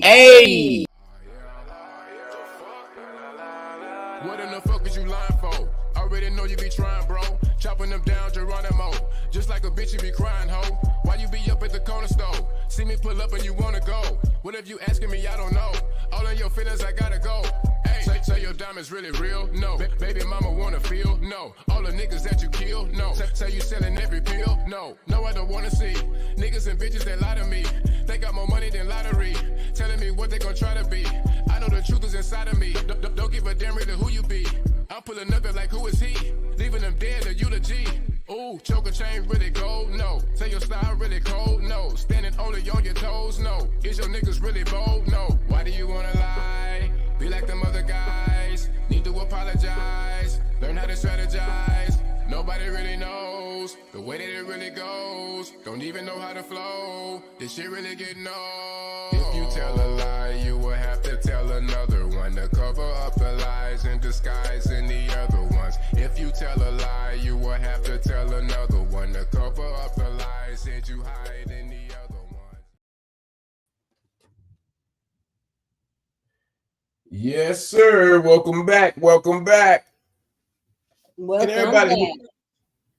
Hey. What in the fuck is you lying for? Already know you be trying, bro. Chopping them down, Geronimo. Just like a bitch, you be crying, ho. Why you be up at the corner store? See me pull up and you wanna go. What if you asking me? I don't know. All in your feelings, I gotta go. Hey, say your diamonds really real? No. Baby mama wanna feel? No. All the niggas that you kill? No. Say you selling every pill? No. No, I don't wanna see niggas and bitches that lie to me. They got more money than lottery. Telling me what they gon' try to be. I know the truth is inside of me. Don't give a damn really who you be. I'm pulling up and like, who is he? Leaving them dead, a eulogy. Ooh, choker chain really gold? No. Say your style really cold? No. Standing only on your toes? No. Is your niggas really bold? No. Why do you wanna lie? Be like them other guys. Need to apologize. Learn how to strategize. Nobody really knows the way that it really goes. Don't even know how to flow. This shit really getting old. If you tell a lie, you will have to tell another one to cover up the lies and disguising the other ones. If you tell a lie, you will have to tell another one to cover up the lies and you hide in the other ones. Yes, sir. Welcome back. Welcome back. Welcome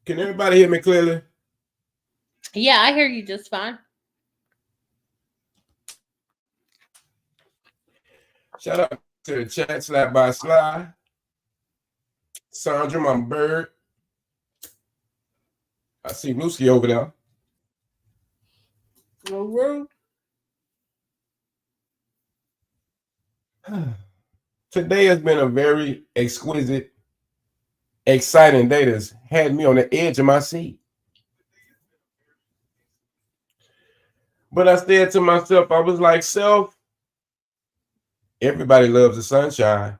Can everybody hear me clearly? Yeah, I hear you just fine. Shout out to the chat, Slap by Sly. Sandra, my bird. I see Lucy over there. Today has been a very exquisite, exciting day that's had me on the edge of my seat. But I said to myself, I was like, self, everybody loves the sunshine.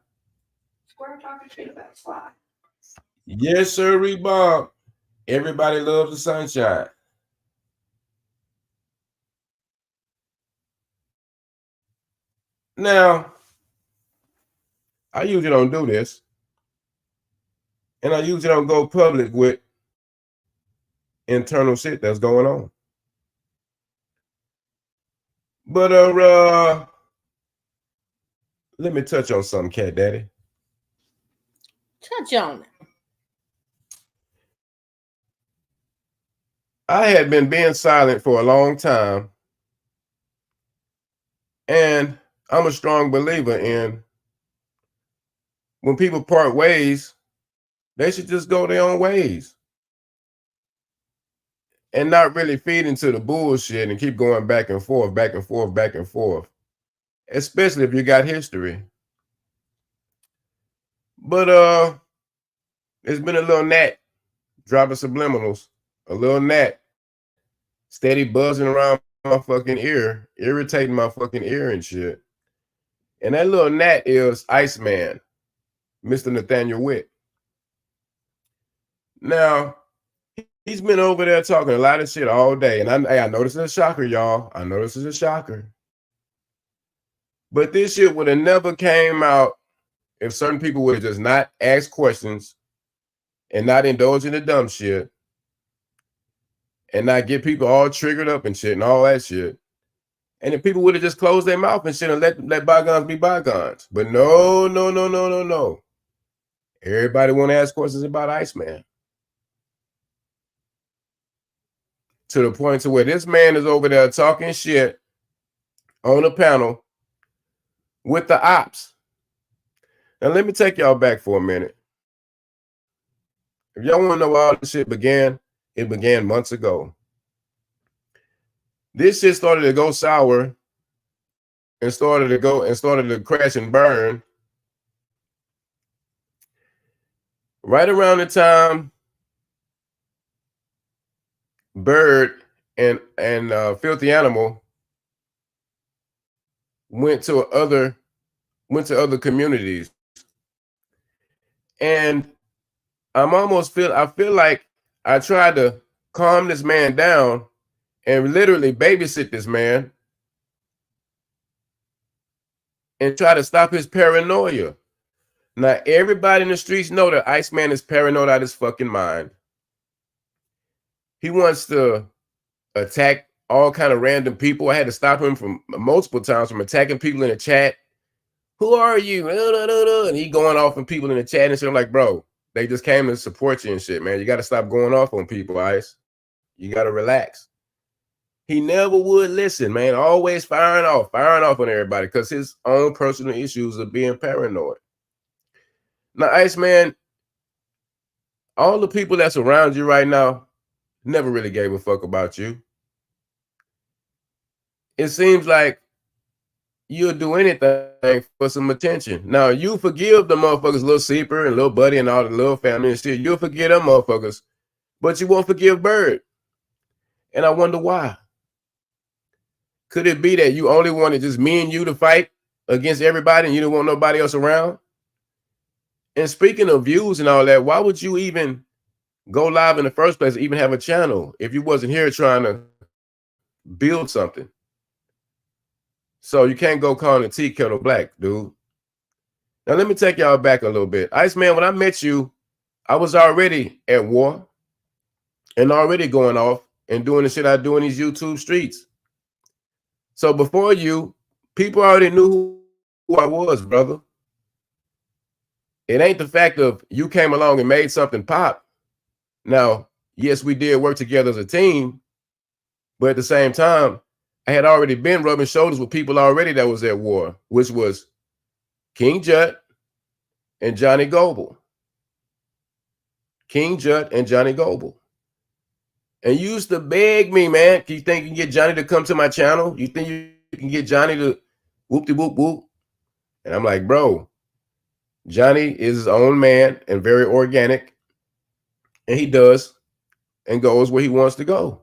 Square talking shit about Sly. Yes, sir, Bob. Everybody loves the sunshine. Now, I usually don't do this. And I usually don't go public with internal shit that's going on. But let me touch on something, Cat Daddy. Touch on it. I had been being silent for a long time. And I'm a strong believer in when people part ways, they should just go their own ways. And not really feed into the bullshit and keep going back and forth, back and forth, back and forth. Especially if you got history. But it's been a little gnat dropping subliminals, a little gnat steady buzzing around my fucking ear, irritating my fucking ear and shit. And that little gnat is Iceman, Mr. Nathaniel Witt. Now, he's been over there talking a lot of shit all day. And I know this is a shocker, y'all. I know this is a shocker. But this shit would have never came out if certain people would have just not asked questions and not indulge in the dumb shit and not get people all triggered up and shit and all that shit. And if people would have just closed their mouth and shit and let bygones be bygones. But no. Everybody want to ask questions about Iceman. To the point to where this man is over there talking shit on a panel with the ops. Now, let me take y'all back for a minute. If y'all want to know where all this shit began, it began months ago. This shit started to go sour and started to crash and burn right around the time Bird and Filthy Animal went to other communities. And I feel like I tried to calm this man down and literally babysit this man and try to stop his paranoia. Now, everybody in the streets know that Iceman is paranoid out of his fucking mind. He wants to attack all kind of random people. I had to stop him from multiple times from attacking people in the chat. Who are you? And he going off on people in the chat and shit. I'm like, bro, they just came to support you and shit, man. You got to stop going off on people, Ice. You got to relax. He never would listen, man. Always firing off on everybody because his own personal issues of being paranoid. Now, Ice, man, all the people that's around you right now never really gave a fuck about you. It seems like you'll do anything for some attention. Now, you forgive the motherfuckers, Lil Seeper and Lil Buddy and all the little family and shit. You'll forgive them motherfuckers, but you won't forgive Bird. And I wonder why. Could it be that you only wanted just me and you to fight against everybody and you didn't want nobody else around? And speaking of views and all that, why would you even go live in the first place, even have a channel if you wasn't here trying to build something? So you can't go calling the tea kettle black, dude. Now let me take y'all back a little bit. Iceman, when I met you, I was already at war and already going off and doing the shit I do in these YouTube streets. So before you, people already knew who I was, brother. It ain't the fact of you came along and made something pop. Now, yes, we did work together as a team, but at the same time, I had already been rubbing shoulders with people already that was at war, which was King Jut and Johnny Goble. King Jut and Johnny Goble. And you used to beg me, man. You think you can get Johnny to come to my channel? You think you can get Johnny to whoop-de-whoop-whoop? And I'm like, bro, Johnny is his own man and very organic. And he does and goes where he wants to go.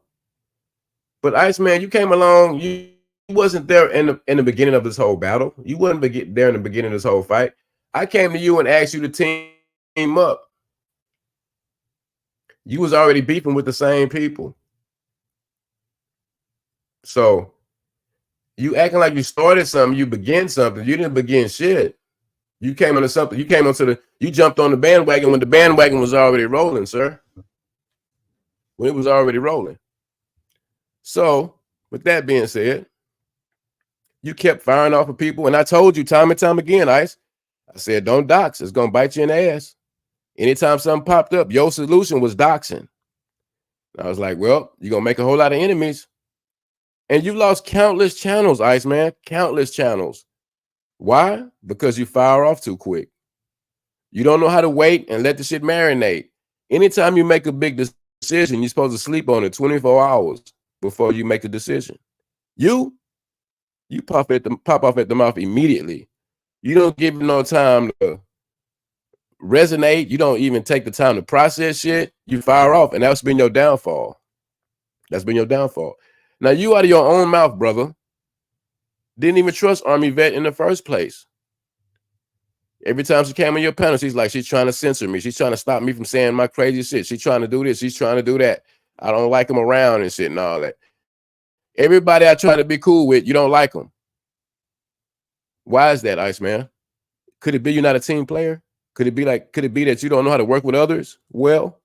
But Iceman, you came along, you wasn't there in the beginning of this whole battle. You wasn't there in the beginning of this whole fight. I came to you and asked you to team up. You was already beefing with the same people. So you acting like you started something, you began something. You didn't begin shit. You came onto something. You jumped on the bandwagon when the bandwagon was already rolling, sir. When it was already rolling. So with that being said, you kept firing off of people. And I told you time and time again, Ice, I said, don't dox. It's going to bite you in the ass. Anytime something popped up, your solution was doxing. I was like, well, you're going to make a whole lot of enemies. And you lost countless channels, Ice Man, countless channels. Why? Because you fire off too quick. You don't know how to wait and let the shit marinate. Anytime you make a big decision, you're supposed to sleep on it 24 hours before you make a decision. You pop off at the mouth immediately. You don't give it no time to resonate. You don't even take the time to process shit. You fire off, and that's been your downfall. That's been your downfall. Now, you out of your own mouth, brother, didn't even trust Army Vet in the first place. Every time she came on your panel, she's like, she's trying to censor me. She's trying to stop me from saying my crazy shit. She's trying to do this. She's trying to do that. I don't like him around and shit and all that. Everybody I try to be cool with, you don't like them. Why is that, Iceman? Could it be you're not a team player? Could it be that you don't know how to work with others? Well,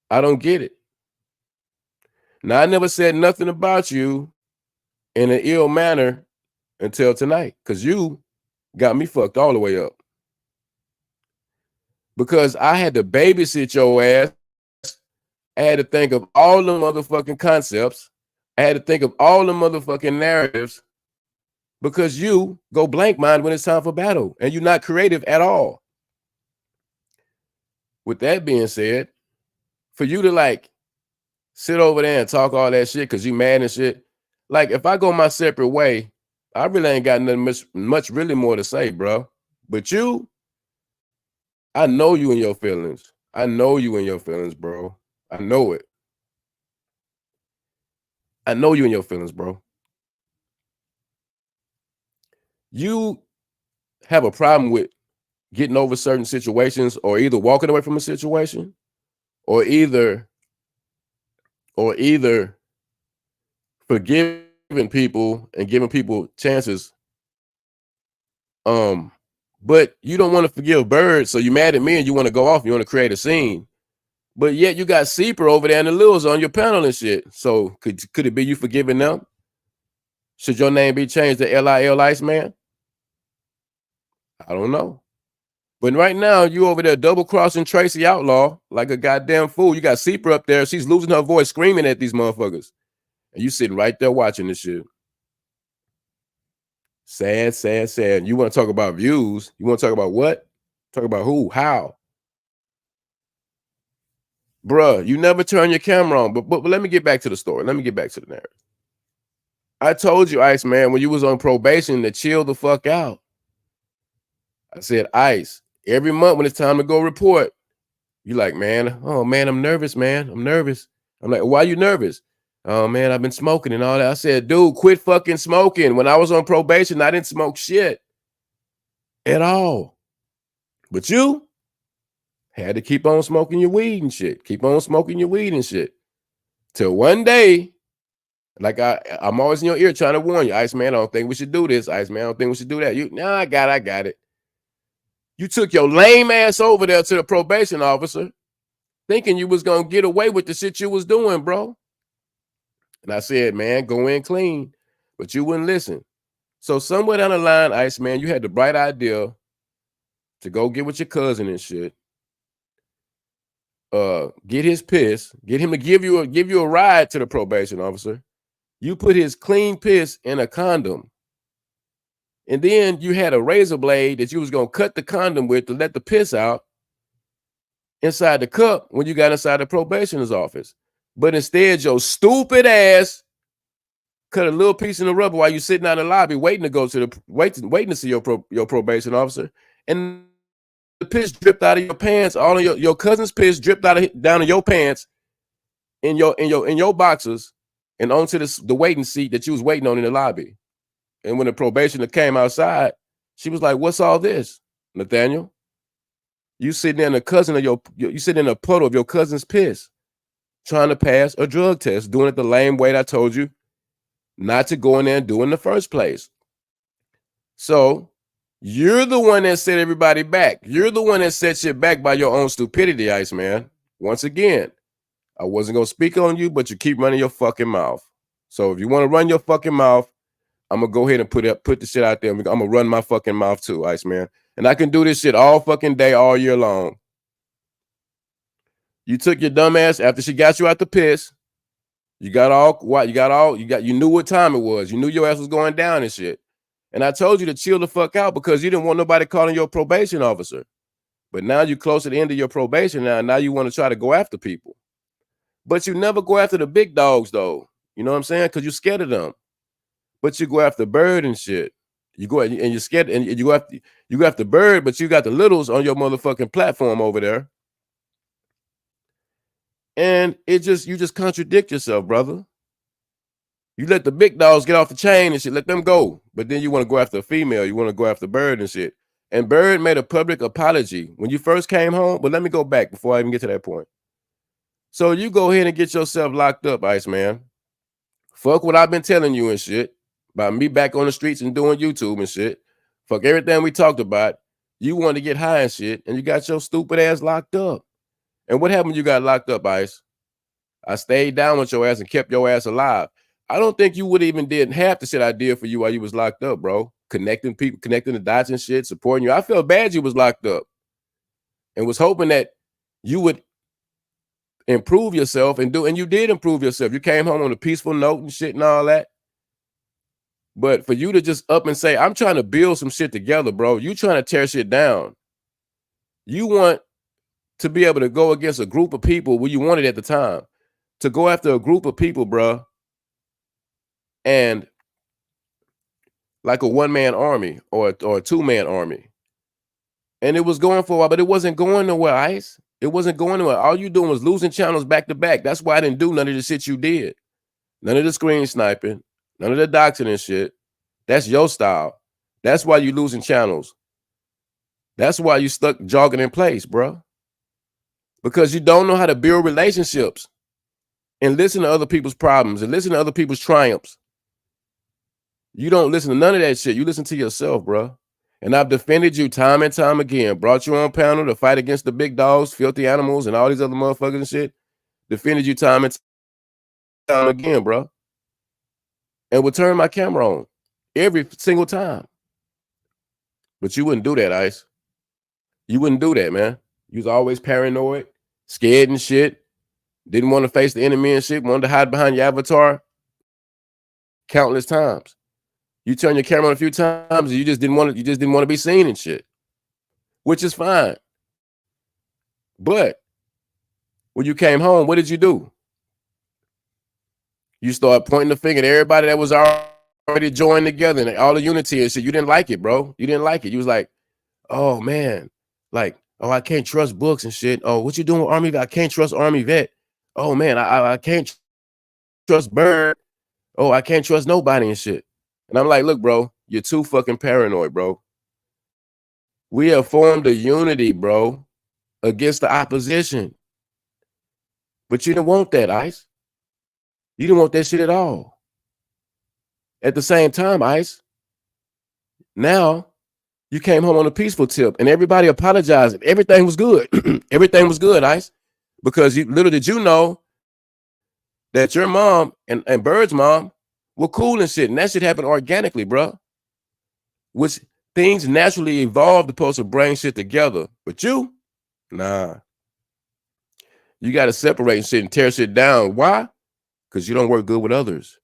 I don't get it. Now, I never said nothing about you in an ill manner until tonight, because you got me fucked all the way up. Because I had to babysit your ass. I had to think of all the motherfucking concepts. I had to think of all the motherfucking narratives, because you go blank mind when it's time for battle and you're not creative at all. With that being said, for you to like sit over there and talk all that shit because you mad and shit, like if I go my separate way, I really ain't got nothing much really more to say, bro. But you, I know you in your feelings. I know you in your feelings, bro. I know it. I know you in your feelings, bro. You have a problem with getting over certain situations, or either walking away from a situation, or either forgiving people and giving people chances. But you don't want to forgive Bird, so you're mad at me and you want to go off, you want to create a scene. But yet you got Seeper over there and the Lils on your panel and shit. So could it be you forgiving them? Should your name be changed to LIL Iceman? I don't know. But right now, you over there double-crossing Tracy Outlaw like a goddamn fool. You got Seeper up there. She's losing her voice screaming at these motherfuckers. And you sitting right there watching this shit. Sad, sad, sad. You want to talk about views? You want to talk about what? Talk about who? How? Bruh, you never turn your camera on. But let me get back to the story. Let me get back to the narrative. I told you, Ice Man, when you was on probation to chill the fuck out. I said, Ice, every month when it's time to go report, you like, man, oh man, I'm nervous, man. I'm nervous. I'm like, why you nervous? Oh man, I've been smoking and all that. I said, dude, quit fucking smoking. When I was on probation, I didn't smoke shit at all. But you had to keep on smoking your weed and shit. Keep on smoking your weed and shit. Till one day, like I'm always in your ear trying to warn you, Ice Man, I don't think we should do this. Ice Man, I don't think we should do that. No, I got it. You took your lame ass over there to the probation officer thinking you was going to get away with the shit you was doing, bro. And I said, man, go in clean. But you wouldn't listen. So somewhere down the line, Ice Man, you had the bright idea to go get with your cousin and shit. Get his piss. Get him to give you a ride to the probation officer. You put his clean piss in a condom. And then you had a razor blade that you was going to cut the condom with to let the piss out inside the cup when you got inside the probationer's office. But instead, your stupid ass cut a little piece in the rubber while you sitting out in the lobby waiting to go to the waiting to see your probation officer. And the piss dripped out of your pants. All of your cousin's piss dripped down in your pants, in your boxers, and onto the waiting seat that you was waiting on in the lobby. And when the probationer came outside, she was like, "What's all this, Nathaniel? You sitting in you sitting in a puddle of your cousin's piss, trying to pass a drug test, doing it the lame way that I told you not to go in there and do in the first place." So you're the one that set everybody back. You're the one that set shit back by your own stupidity, Ice Man. Once again, I wasn't gonna speak on you, but you keep running your fucking mouth. So if you want to run your fucking mouth, I'm gonna go ahead and put the shit out there. I'm gonna run my fucking mouth too, Ice Man. And I can do this shit all fucking day, all year long. You took your dumb ass after she got you out the piss. You knew what time it was. You knew your ass was going down and shit. And I told you to chill the fuck out because you didn't want nobody calling your probation officer. But now you're close to the end of your probation now you want to try to go after people. But you never go after the big dogs though. You know what I'm saying? Because you're scared of them. But you go after Bird and shit. You go and you're scared and you go after Bird, but you got the littles on your motherfucking platform over there. And you just contradict yourself, brother. You let the big dogs get off the chain and shit, let them go. But then you want to go after a female. You want to go after Bird and shit. And Bird made a public apology when you first came home. But let me go back before I even get to that point. So you go ahead and get yourself locked up, Ice Man. Fuck what I've been telling you and shit about me back on the streets and doing YouTube and shit. Fuck everything we talked about. You want to get high and shit, and you got your stupid ass locked up. And what happened when you got locked up, Ice? I stayed down with your ass and kept your ass alive. I don't think you would even did half the shit I did for you while you was locked up, bro. Connecting people, connecting the dots and shit, supporting you. I felt bad you was locked up and was hoping that you would improve yourself and you did improve yourself. You came home on a peaceful note and shit and all that. But for you to just up and say, I'm trying to build some shit together, bro. You trying to tear shit down. You want to be able to go against a group of people where you wanted at the time. To go after a group of people, bro. And like a one-man army or a two-man army. And it was going for a while, but it wasn't going nowhere, Ice. It wasn't going nowhere. All you doing was losing channels back to back. That's why I didn't do none of the shit you did. None of the screen sniping. None of the doxing and shit. That's your style. That's why you losing channels. That's why you stuck jogging in place, bro. Because you don't know how to build relationships and listen to other people's problems and listen to other people's triumphs. You don't listen to none of that shit. You listen to yourself, bro. And I've defended you time and time again. Brought you on panel to fight against the big dogs, filthy animals, and all these other motherfuckers and shit. Defended you time and time again, bro. And would turn my camera on every single time. But you wouldn't do that, Ice. You wouldn't do that, man. You was always paranoid, scared and shit. Didn't want to face the enemy and shit. Wanted to hide behind your avatar countless times. You turn your camera on a few times and you just didn't want to be seen and shit. Which is fine. But when you came home, what did you do? You start pointing the finger at everybody that was already joined together and all the unity and shit. You didn't like it, bro. You didn't like it. You was like, oh man, like, oh, I can't trust books and shit. Oh, what you doing with Army? I can't trust Army vet. Oh man, I can't trust Bird. Oh, I can't trust nobody and shit. And I'm like, look, bro, you're too fucking paranoid, bro. We have formed a unity, bro, against the opposition. But you didn't want that, Ice. You didn't want that shit at all. At the same time, Ice, now you came home on a peaceful tip and everybody apologized. Everything was good. Everything was good, Ice. Because little did you know that your mom and Bird's mom were cool and shit. And that shit happened organically, bro. Which things naturally evolved supposed to bring shit together. But you, nah. You got to separate shit and tear shit down. Why? Because you don't work good with others.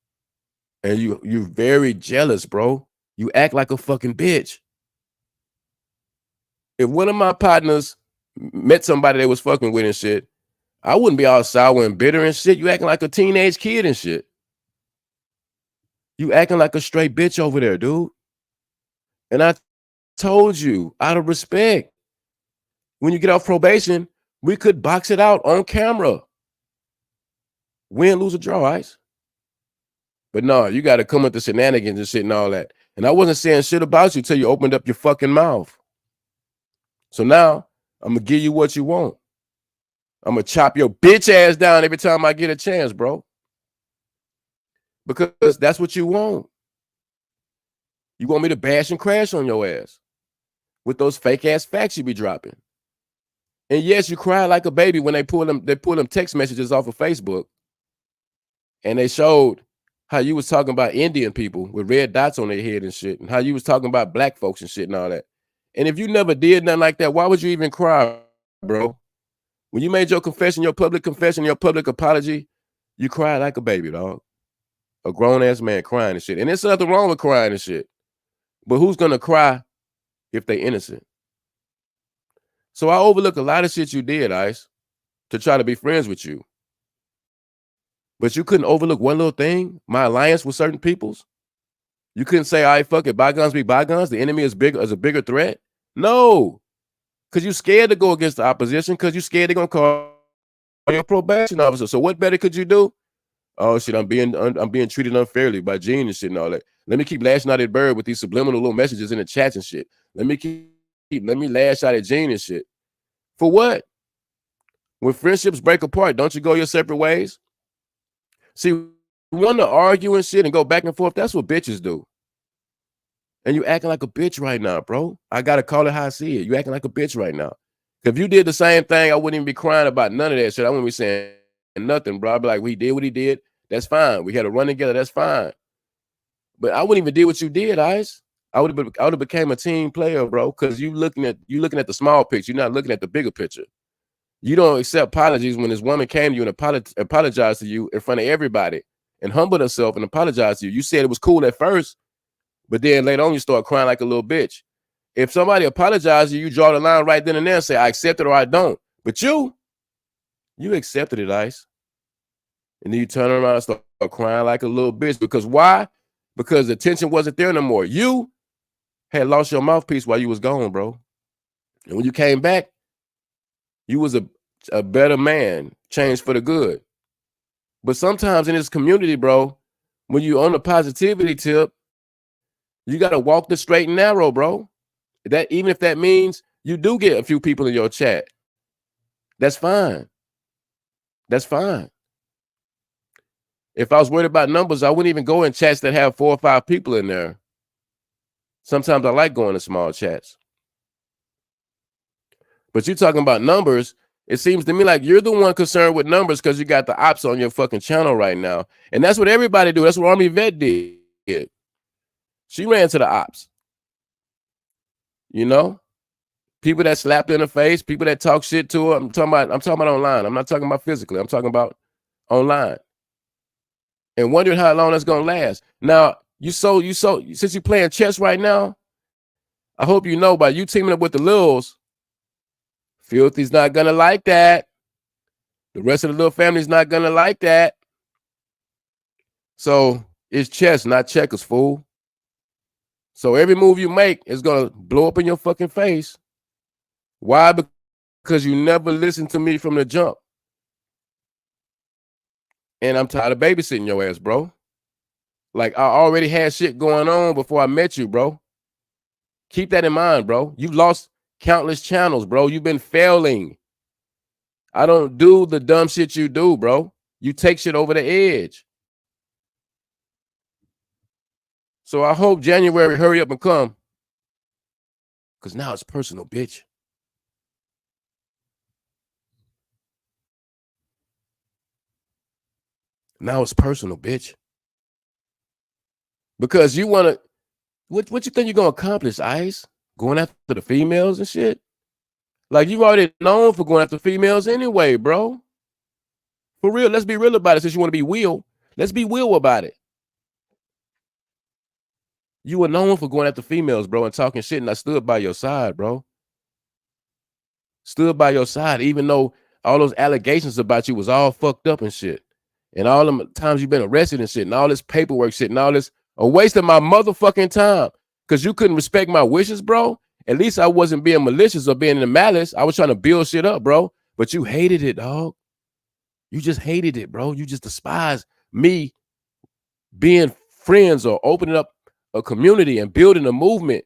And you're very jealous, bro. You act like a fucking bitch. If one of my partners met somebody they was fucking with and shit, I wouldn't be all sour and bitter and shit. You acting like a teenage kid and shit. You acting like a straight bitch over there, dude. And I told you, out of respect, when you get off probation, we could box it out on camera. Win, lose, or draw, Ice. But no, you got to come with the shenanigans and shit and all that. And I wasn't saying shit about you till you opened up your fucking mouth. So now, I'm going to give you what you want. I'm going to chop your bitch ass down every time I get a chance, bro. Because that's what you want. You want me to bash and crash on your ass with those fake ass facts you be dropping. And yes, you cry like a baby when they pull them text messages off of Facebook. And they showed how you was talking about Indian people with red dots on their head and shit, and how you was talking about black folks and shit and all that. And if you never did nothing like that, why would you even cry, bro? When you made your confession, your public apology, you cried like a baby, dog. A grown-ass man crying and shit. And there's nothing wrong with crying and shit. But who's going to cry if they innocent? So I overlook a lot of shit you did, Ice, to try to be friends with you. But you couldn't overlook one little thing, my alliance with certain peoples. You couldn't say, all right, fuck it, bygones be bygones. The enemy is a bigger threat. No, because you're scared to go against the opposition because you're scared they're going to call your probation officer. So what better could you do? Oh, shit, I'm being treated unfairly by Gene and shit and all that. Let me keep lashing out at Bird with these subliminal little messages in the chats and shit. Let me lash out at Gene and shit. For what? When friendships break apart, don't you go your separate ways? See, you want to argue and shit and go back and forth. That's what bitches do. And you acting like a bitch right now, bro. I got to call it how I see it. You acting like a bitch right now. If you did the same thing, I wouldn't even be crying about none of that shit. I wouldn't be saying nothing, bro. I'd be like, we did what he did. That's fine. We had to run together. That's fine. But I wouldn't even do what you did, Ice. I would have became a team player, bro, because you looking at the small picture. You're not looking at the bigger picture. You don't accept apologies when this woman came to you and apologized to you in front of everybody and humbled herself and apologized to you. You said it was cool at first, but then later on you start crying like a little bitch. If somebody apologizes to you, you draw the line right then and there and say, I accept it or I don't. But you accepted it, Ice. And then you turn around and start crying like a little bitch. Because why? Because the tension wasn't there no more. You had lost your mouthpiece while you was gone, bro. And when you came back, you was a better man, changed for the good. But sometimes in this community, bro, when you on the positivity tip, you got to walk the straight and narrow, bro. That even if that means you do get a few people in your chat, that's fine. That's fine. If I was worried about numbers, I wouldn't even go in chats that have 4 or 5 people in there. Sometimes I like going to small chats. But you talking about numbers, it seems to me like you're the one concerned with numbers because you got the ops on your fucking channel right now. And that's what everybody do. That's what Army Vet did. She ran to the ops. You know? People that slapped her in the face, people that talk shit to her. I'm talking about online. I'm not talking about physically. I'm talking about online. And wondering how long that's gonna last. Now, since you're playing chess right now, I hope you know by you teaming up with the Lils, Filthy's not gonna like that. The rest of the little family's not gonna like that. So it's chess, not checkers, fool. So every move you make is gonna blow up in your fucking face. Why? Because you never listened to me from the jump. And I'm tired of babysitting your ass, bro. Like, I already had shit going on before I met you, bro. Keep that in mind, bro. You've lost countless channels, bro. You've been failing. I don't do the dumb shit you do, bro. You take shit over the edge. So I hope January hurry up and come. Because now it's personal, bitch. Now it's personal, bitch. Because you want to, what you think you're going to accomplish, Ice? Going after the females and shit? Like, you already known for going after females anyway, bro. For real, let's be real about it. Since you want to be real, let's be real about it. You were known for going after females, bro, and talking shit, and I stood by your side, bro. Stood by your side, even though all those allegations about you was all fucked up and shit. And all them times you've been arrested and shit, and all this paperwork shit, and all this a waste of my motherfucking time. Because you couldn't respect my wishes, bro. At least I wasn't being malicious or being in the malice. I was trying to build shit up, bro. But you hated it, dog. You just hated it, bro. You just despised me being friends or opening up a community and building a movement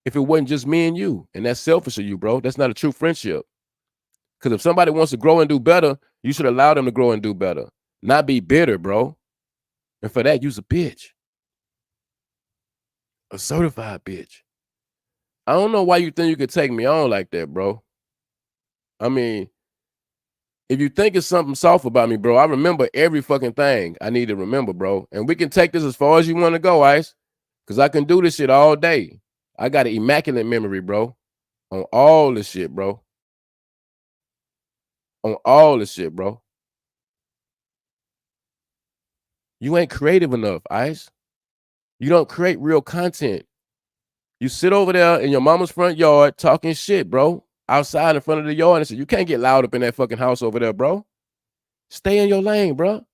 if it wasn't just me and you. And that's selfish of you, bro. That's not a true friendship. Because if somebody wants to grow and do better, you should allow them to grow and do better. Not be bitter, bro. And for that, you's a bitch. A certified bitch. I don't know why you think you could take me on like that, bro. I mean, if you think it's something soft about me, bro, I remember every fucking thing I need to remember, bro. And we can take this as far as you want to go, Ice. Because I can do this shit all day. I got an immaculate memory, bro. On all this shit, bro. On all this shit, bro. You ain't creative enough, Ice. You don't create real content. You sit over there in your mama's front yard talking shit, bro. Outside in front of the yard and shit. You can't get loud up in that fucking house over there, bro. Stay in your lane, bro.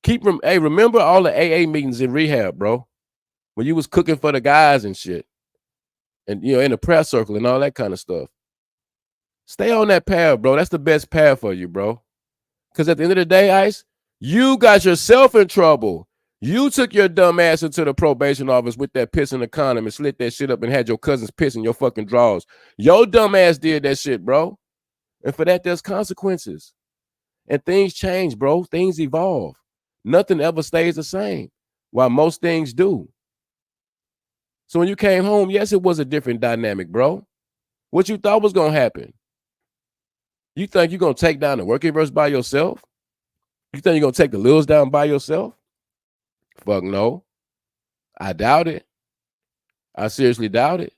Remember all the AA meetings in rehab, bro. When you was cooking for the guys and shit. And, you know, in the prayer circle and all that kind of stuff. Stay on that path, bro. That's the best path for you, bro. Because at the end of the day, Ice, you got yourself in trouble. You took your dumb ass into the probation office with that piss in the condom and slit that shit up and had your cousins piss in your fucking drawers. Your dumb ass did that shit, bro. And for that, there's consequences. And things change, bro. Things evolve. Nothing ever stays the same, while most things do. So when you came home, yes, it was a different dynamic, bro. What you thought was going to happen? You think you're going to take down the Workiverse by yourself? You think you're going to take the Lils down by yourself? Fuck no. I doubt it. I seriously doubt it.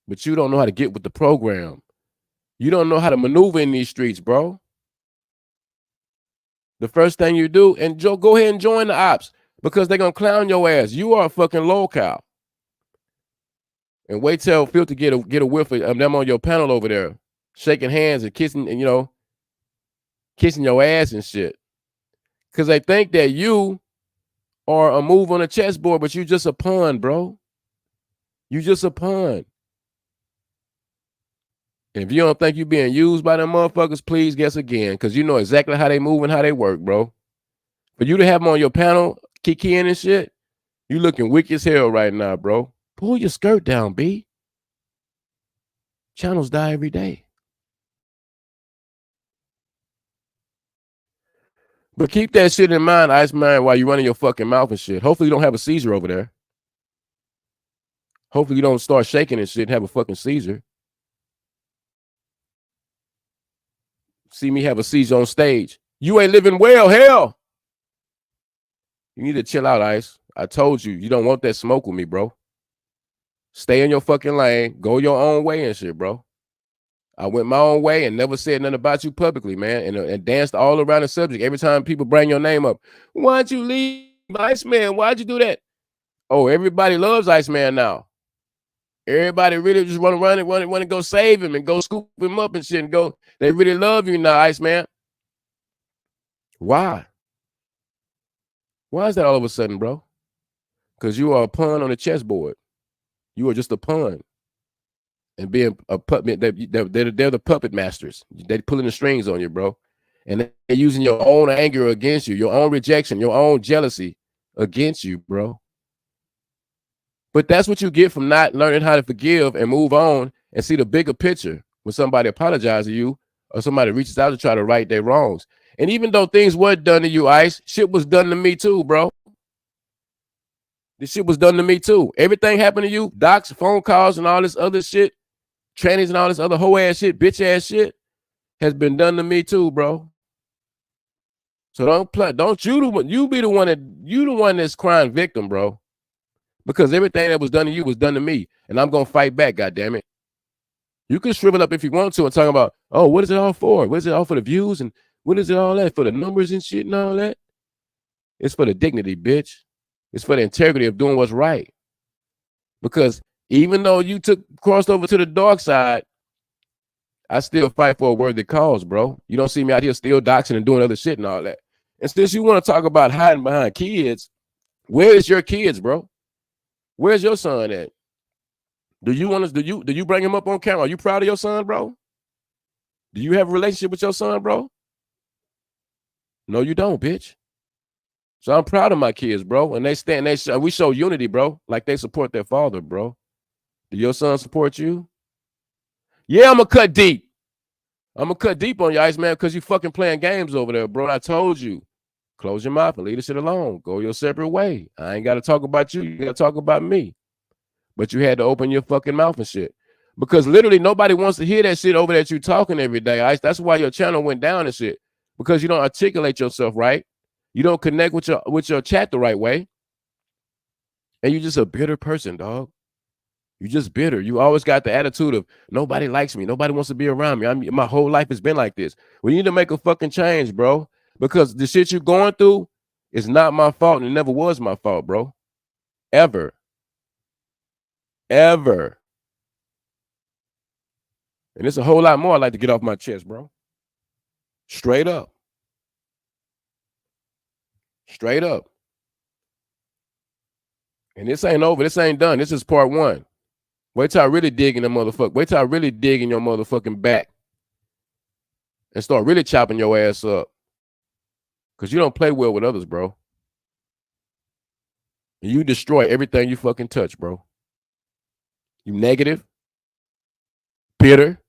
But you don't know how to get with the program. You don't know how to maneuver in these streets, bro. The first thing you do, and go ahead and join the ops because they're going to clown your ass. You are a fucking lolcow. And wait till Filthy get a whiff of them on your panel over there, shaking hands and kissing, and, you know, kissing your ass and shit. Because they think that you are a move on a chessboard, but you just a pawn, bro. You just a pawn. And if you don't think you're being used by them motherfuckers, please guess again, because you know exactly how they move and how they work, bro. For you to have them on your panel, kikiing and shit, you looking weak as hell right now, bro. Pull your skirt down, B. Channels die every day. But keep that shit in mind, Iceman, while you're running your fucking mouth and shit. Hopefully you don't have a seizure over there. Hopefully you don't start shaking and shit and have a fucking seizure. See me have a seizure on stage. You ain't living well, hell. You need to chill out, Ice. I told you, you don't want that smoke with me, bro. Stay in your fucking lane. Go your own way and shit, bro. I went my own way and never said nothing about you publicly, man, and danced all around the subject. Every time people bring your name up, why'd you leave Iceman? Why'd you do that? Oh, everybody loves Iceman now. Everybody really just want to go save him and go scoop him up and shit and go. They really love you now, Iceman. Why? Why is that all of a sudden, bro? Because you are a pawn on the chessboard. You are just a pawn. And being a puppet, they're the puppet masters. They're pulling the strings on you, bro. And they're using your own anger against you, your own rejection, your own jealousy against you, bro. But that's what you get from not learning how to forgive and move on and see the bigger picture when somebody apologizes to you or somebody reaches out to try to right their wrongs. And even though things were done to you, Ice, shit was done to me too, bro. This shit was done to me too. Everything happened to you, docs, phone calls, and all this other shit, trannies and all this other hoe ass shit, bitch ass shit, has been done to me too, bro. So don't you be the one that's crying victim, bro. Because everything that was done to you was done to me, and I'm gonna fight back. God damn it! You can shrivel up if you want to and talk about, oh, what is it all for? What is it all for the views and what is it all that for the numbers and shit and all that? It's for the dignity, bitch. It's for the integrity of doing what's right. Because even though you crossed over to the dark side, I still fight for a worthy cause, bro. You don't see me out here still doxing and doing other shit and all that. And since you want to talk about hiding behind kids, where is your kids, bro? Where's your son at? Do you bring him up on camera? Are you proud of your son, bro? Do you have a relationship with your son, bro? No, you don't, bitch. So I'm proud of my kids, bro. And we show unity, bro, like they support their father, bro. Do your son support you? Yeah, I'm gonna cut deep. I'm gonna cut deep on you, Iceman, because you fucking playing games over there, bro. I told you. Close your mouth and leave this shit alone. Go your separate way. I ain't got to talk about you. You got to talk about me. But you had to open your fucking mouth and shit. Because literally nobody wants to hear that shit over that you talking every day, Ice. That's why your channel went down and shit. Because you don't articulate yourself right. You don't connect with your chat the right way. And you're just a bitter person, dog. You're just bitter. You always got the attitude of nobody likes me. Nobody wants to be around me. My whole life has been like this. We need to make a fucking change, bro. Because the shit you're going through is not my fault and it never was my fault, bro. Ever. Ever. And it's a whole lot more I'd like to get off my chest, bro. Straight up. Straight up. And this ain't over. This ain't done. This is part one. Wait till I really dig in the motherfucker. Wait till I really dig in your motherfucking back and start really chopping your ass up. Because you don't play well with others, bro. And you destroy everything you fucking touch, bro. You negative, bitter,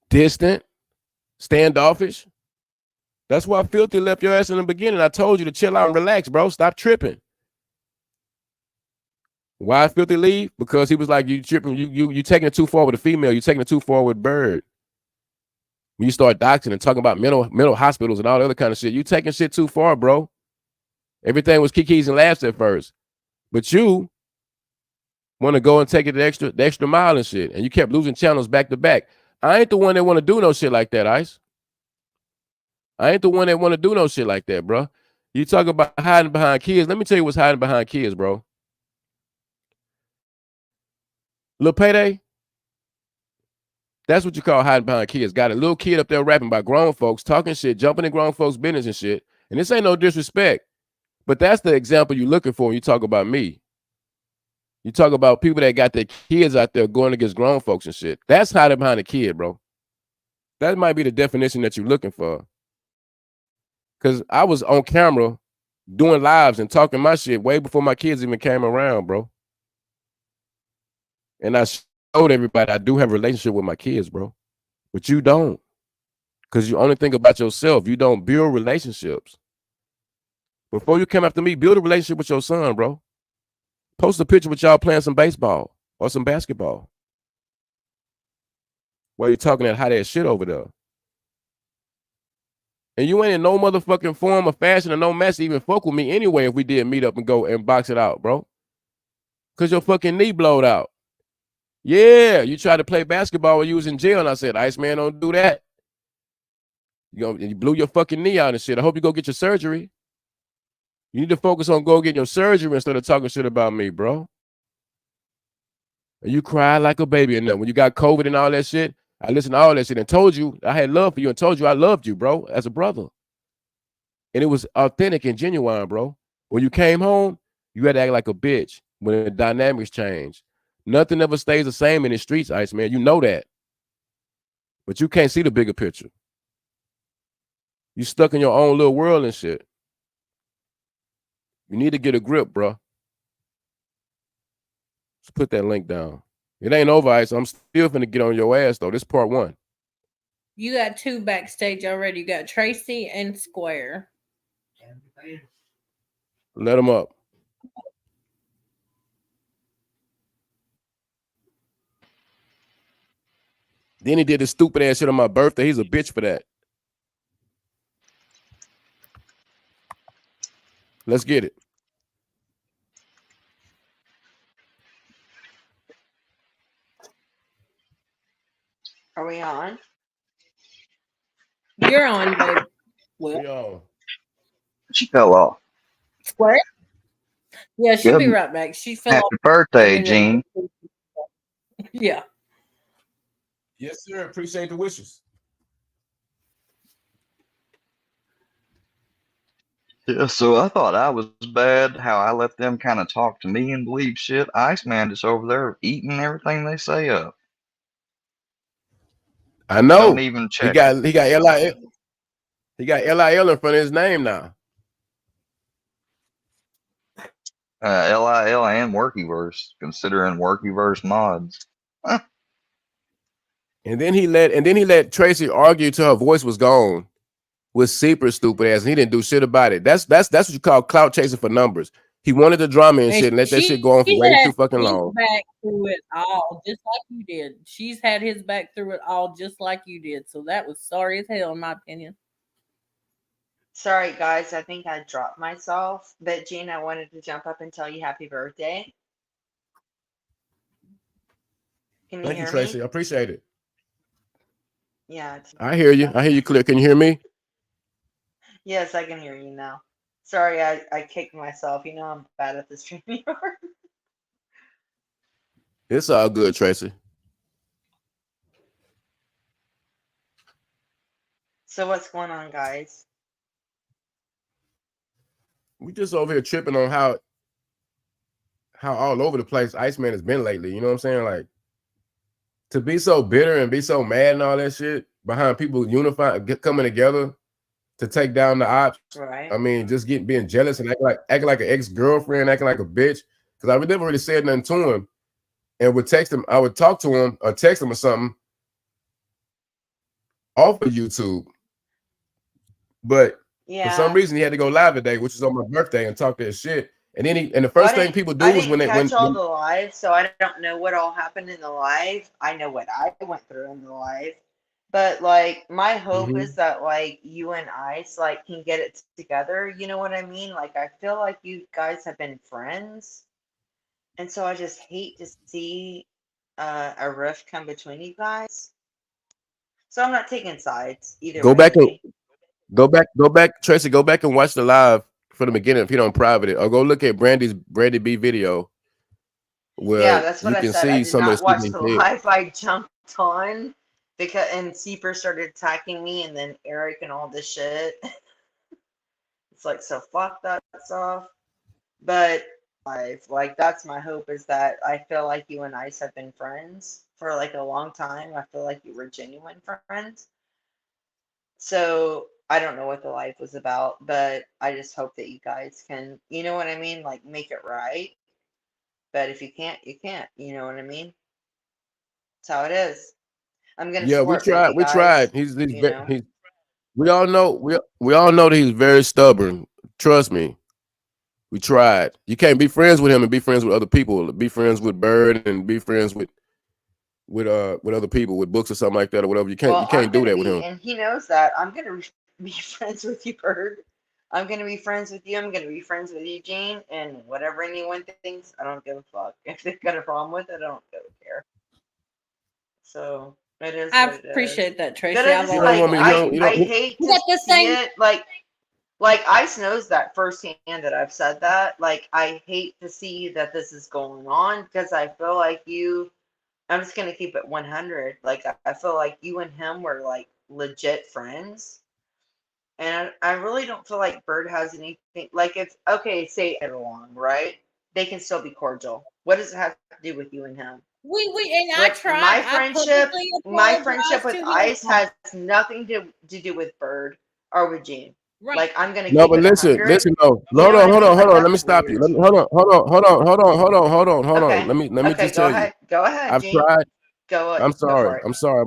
distant, standoffish. That's why Filthy left your ass in the beginning. I told you to chill out and relax, bro. Stop tripping. Why Filthy leave? Because he was like, you tripping, you taking it too far with a female, you taking it too far with Bird. When you start doxing and talking about mental hospitals and all the other kind of shit, you taking shit too far, bro. Everything was kikis and laughs at first. But you want to go and take it the extra mile and shit. And you kept losing channels back to back. I ain't the one that want to do no shit like that, Ice. I ain't the one that want to do no shit like that, bro. You talk about hiding behind kids. Let me tell you what's hiding behind kids, bro. Lil Payday, that's what you call hiding behind kids. Got a little kid up there rapping about grown folks, talking shit, jumping in grown folks' business and shit. And this ain't no disrespect. But that's the example you're looking for when you talk about me. You talk about people that got their kids out there going against grown folks and shit. That's hiding behind a kid, bro. That might be the definition that you're looking for. Because I was on camera doing lives and talking my shit way before my kids even came around, bro. And I showed everybody I do have a relationship with my kids, bro. But you don't. Because you only think about yourself. You don't build relationships. Before you come after me, build a relationship with your son, bro. Post a picture with y'all playing some baseball or some basketball. While you're talking that hot ass shit over there. And you ain't in no motherfucking form or fashion or no mess to even fuck with me anyway if we did meet up and go and box it out, bro. Because your fucking knee blowed out. Yeah, you tried to play basketball when you was in jail, and I said, Iceman, don't do that. You blew your fucking knee out and shit. I hope you go get your surgery. You need to focus on go getting your surgery instead of talking shit about me, bro. And you cried like a baby. And then when you got COVID and all that shit, I listened to all that shit and told you I had love for you and told you I loved you, bro, as a brother. And it was authentic and genuine, bro. When you came home, you had to act like a bitch when the dynamics change. Nothing ever stays the same in the streets, Iceman. You know that. But you can't see the bigger picture. You stuck in your own little world and shit. You need to get a grip, bro. Let's put that link down. It ain't over, Ice. I'm still finna get on your ass, though. This part 1. You got 2 backstage already. You got Tracy and Square. Let them up. Then he did this stupid ass shit on my birthday. He's a bitch for that. Let's get it. Are we on? You're on, babe. Well, We on. She fell off. Square? Yeah, she'll be Good. right back. She fell Happy off. birthday, Gene. Yeah. Yes, sir. Appreciate the wishes. Yeah, so I thought I was bad, how I let them kind of talk to me and believe shit. Iceman just over there eating everything they say up. I know. Don't even check. He got LIL. He got LIL in front of his name now. LIL and Workyverse, considering Workyverse mods. Huh. And then he let Tracy argue till her voice was gone with Seeper's stupid ass, and he didn't do shit about it. That's what you call clout chasing for numbers. He wanted the drama and shit and let that shit go on for way too fucking long. Back through it all, just like you did. She's had his back through it all, just like you did. So that was sorry as hell, in my opinion. Sorry, guys. I think I dropped myself. But, Gene, I wanted to jump up and tell you happy birthday. Can you Thank hear you, Tracy. me? I appreciate it. Yeah. I hear you. I hear you clear. Can you hear me? Yes, I can hear you now. Sorry, I kicked myself. You know I'm bad at this streaming. It's all good, Tracy. So what's going on, guys? We just over here tripping on how all over the place Iceman has been lately. You know what I'm saying? Like, to be so bitter and be so mad and all that shit behind people unifying, coming together to take down the ops. Right. I mean, just being jealous and acting like an ex-girlfriend, acting like a bitch. Because I never really said nothing to him. And would text him, I would talk to him or text him or something off of YouTube. But for some reason he had to go live today, which is on my birthday, and talk that shit. And then the first thing people do is when they catch all the live, so I don't know what all happened in the live. I know what I went through in the live. But like my hope is that like you and Ice like can get it together. You know what I mean? Like I feel like you guys have been friends. And so I just hate to see a rift come between you guys. So I'm not taking sides either way. Go back, Tracy. Go back and watch the live from the beginning if you don't private it, or go look at Brandy B video. Yeah, that's what you I can said. see I did some not of the watch the live. I jumped on and Seeper started attacking me, and then Eric and all this shit. It's like, so fuck that stuff. But like that's my hope, is that I feel like you and Ice have been friends for like a long time. I feel like you were genuine friends. So I don't know what the life was about, but I just hope that you guys can, you know what I mean, like make it right. But if you can't, you can't. You know what I mean? That's how it is. I'm gonna Yeah, we support both tried. you We guys. tried. He's you know. we all know that he's very stubborn. Trust me. We tried. You can't be friends with him and be friends with other people. Be friends with Bird and be friends with other people with books or something like that or whatever. You Well, I'm can't do gonna that with be, him. and he knows that. I'm gonna be friends with you, Bird. I'm gonna be friends with you. I'm gonna be friends with Eugene, and whatever anyone thinks, I don't give a fuck. If they've got a problem with it, I don't care. So it is I what it is. appreciate that, But Tracy. I I've just He don't always want like me. He liked don't. I He you. don't. I hate We to got the see same. it like Ice knows that firsthand that I've said that. Like I hate to see that this is going on because I feel like you. I'm just gonna keep it 100. Like I feel like you and him were like legit friends, and I really don't feel like Bird has anything. Like if okay, say get along, right? They can still be cordial. What does it have to do with you and him? We and I What tried. I publicly my friendship apologized with to Ice him. has nothing to do with Bird or with Gene. Right. Like I'm gonna No, keep but it listen, 100. listen. No, You hold know what on, I hold mean? on, hold Like on. Let me that's stop you. weird to me. Hold on. Okay. Let me Okay, just tell you. Go ahead, I've Gene. tried. I'm Go for sorry. it. I'm sorry.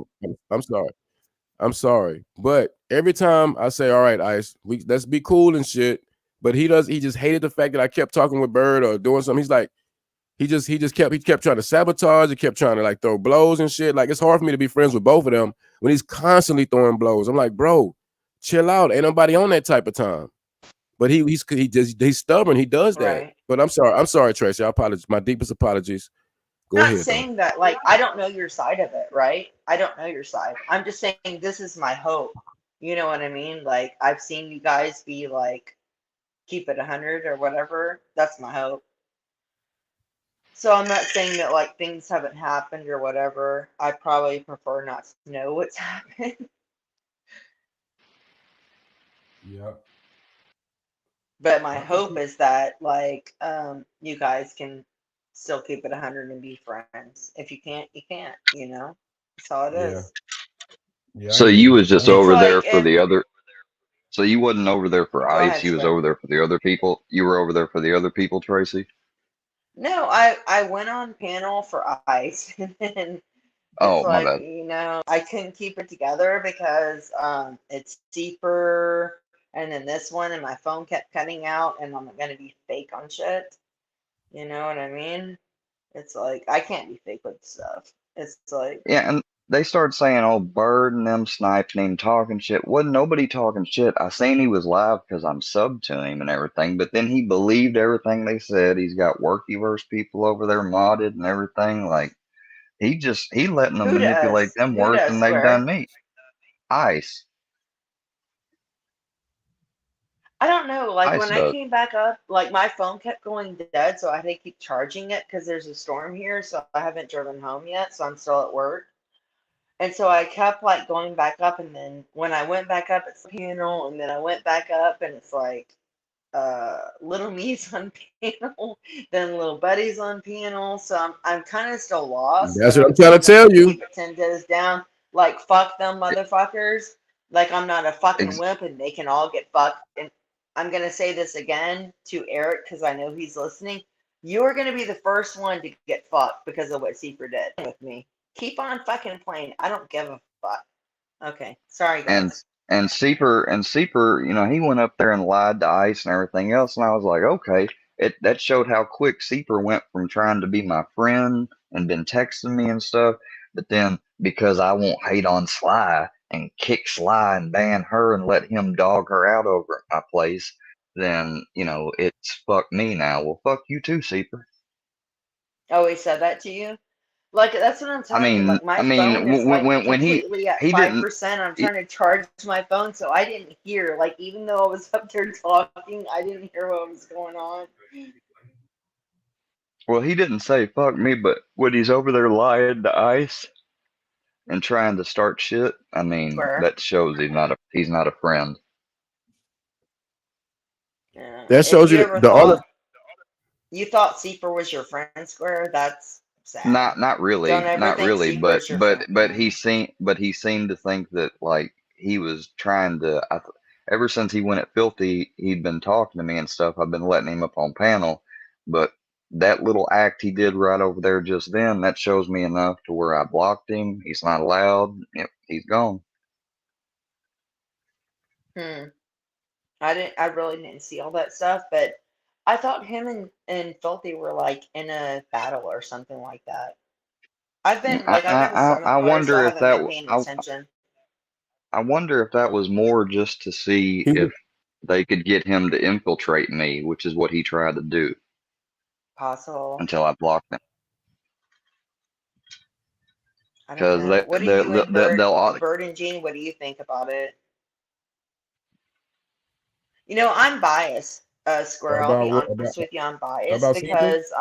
I'm sorry. I'm sorry. But every time I say, "All right, Ice, let's be cool and shit," but he does. He just hated the fact that I kept talking with Bird or doing something. He's like, he kept trying to sabotage. He kept trying to like throw blows and shit. Like it's hard for me to be friends with both of them when he's constantly throwing blows. I'm like, bro, chill out. Ain't nobody on that type of time. But he's stubborn. He does that. Right. But I'm sorry. I'm sorry, Tracy. I apologize. My deepest apologies. Go Not ahead though. saying that like I don't know your side of it, right? I don't know your side. I'm just saying this is my hope. You know what I mean? Like I've seen you guys be like keep it 100 or whatever. That's my hope. So I'm not saying that like things haven't happened or whatever. I probably prefer not to know what's happened. Yeah. But my I can hope keep. is that like you guys can still keep it 100 and be friends. If you can't, you can't, you know? That's how it Yeah. is. Yeah, I So hear you you. was I just hear It's you. over there like for and the other. So you wasn't over there for go Ice. ahead, You was Square. over there for the other people. You were over there for the other people, Tracy. No, I went on panel for ice and then it's Oh, my like, bad. you know, I couldn't keep it together because it's deeper and then this one and my phone kept cutting out and I'm gonna be fake on shit. You know what I mean? It's like I can't be fake with stuff. It's like Yeah, and they started saying, "Oh, Bird and them sniping him, talking shit." Wasn't nobody talking shit. I seen he was live because I'm subbed to him and everything. But then he believed everything they said. He's got workyverse people over there modded and everything. Like he letting them who manipulate does? them Who worse does, than they've done Square? me. Ice, I don't know. Like Ice when I does. came back up, like my phone kept going dead, so I had to keep charging it because there's a storm here, so I haven't driven home yet, so I'm still at work. And so I kept like going back up, and then when I went back up, it's panel, and then I went back up, and it's like little me's on panel, then little buddy's on panel. So I'm kind of still lost, That's but what I'm I'm trying to saying I'm tell gonna you. keep it 10 toes down. Like fuck them motherfuckers. Like I'm not a fucking Ex- wimp, and they can all get fucked. And I'm gonna say this again to Eric because I know he's listening. You're gonna be the first one to get fucked because of what Seeker did with me. Keep on fucking playing. I don't give a fuck. Okay, sorry and guys. and Seeper, he went up there and lied to Ice and everything else, and I was like, okay, that showed how quick Seeper went from trying to be my friend and been texting me and stuff, but then because I won't hate on Sly and kick Sly and ban her and let him dog her out over at my place, then it's fuck me now. Well, fuck you too, Seeper. Oh, he said that to you? Like that's what I'm I telling you. mean, Like my I mean, phone is like when completely at he five didn't. percent. I'm trying to charge my phone, so I didn't hear. Like even though I was up there talking, I didn't hear what was going on. Well, he didn't say fuck me, but when he's over there lying to Ice and trying to start shit, I mean, Square. that shows he's not a friend. Yeah. That If shows you you ever the thought other. you thought Seeper was your friend, Square, that's sad. Not Don't really, ever not think really, Seeper but is your but but friend. he seemed to think that like he was trying to. Ever since he went at Filthy, he'd been talking to me and stuff. I've been letting him up on panel, but that little act he did right over there just then, that shows me enough to where I blocked him. He's not allowed. Yep, he's gone. I really didn't see all that stuff, but I thought him and Filthy were like in a battle or something like that. I've been I semicolor, so I wonder if haven't that been paying I attention. wonder if that was more just to see He if they could get him to infiltrate me, which is what he tried to do Possible. until I blocked him. I don't Because know. What do you and they'll Bird and Jean? What do you think about it? You know, I'm biased, Square. I'll be about what honest with you. I'm biased about Seaper? because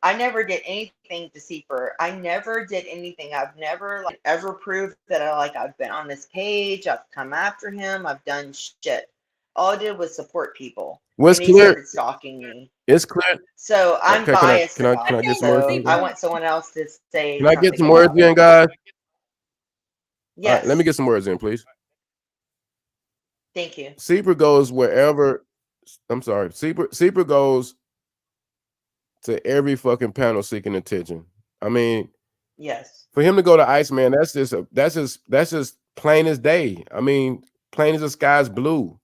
I never did anything to Seeper. I never did anything. I've never like ever proved that I've been on this page. I've come after him. I've done shit. All I did was support people, What's and he clear? started stalking me. It's clear. So I'm Okay, biased I can about I it. get think some words So in? I Guys? Seeper. want someone else to say Can I get something some words about in, it. guys? All right, let me Yes. get some words in, please. Thank you. Seeper goes wherever. I'm sorry. Seeper goes to every fucking panel seeking attention. I mean, Yes. for him to go to Iceman, that's just plain as day. I mean, plain as the sky's blue.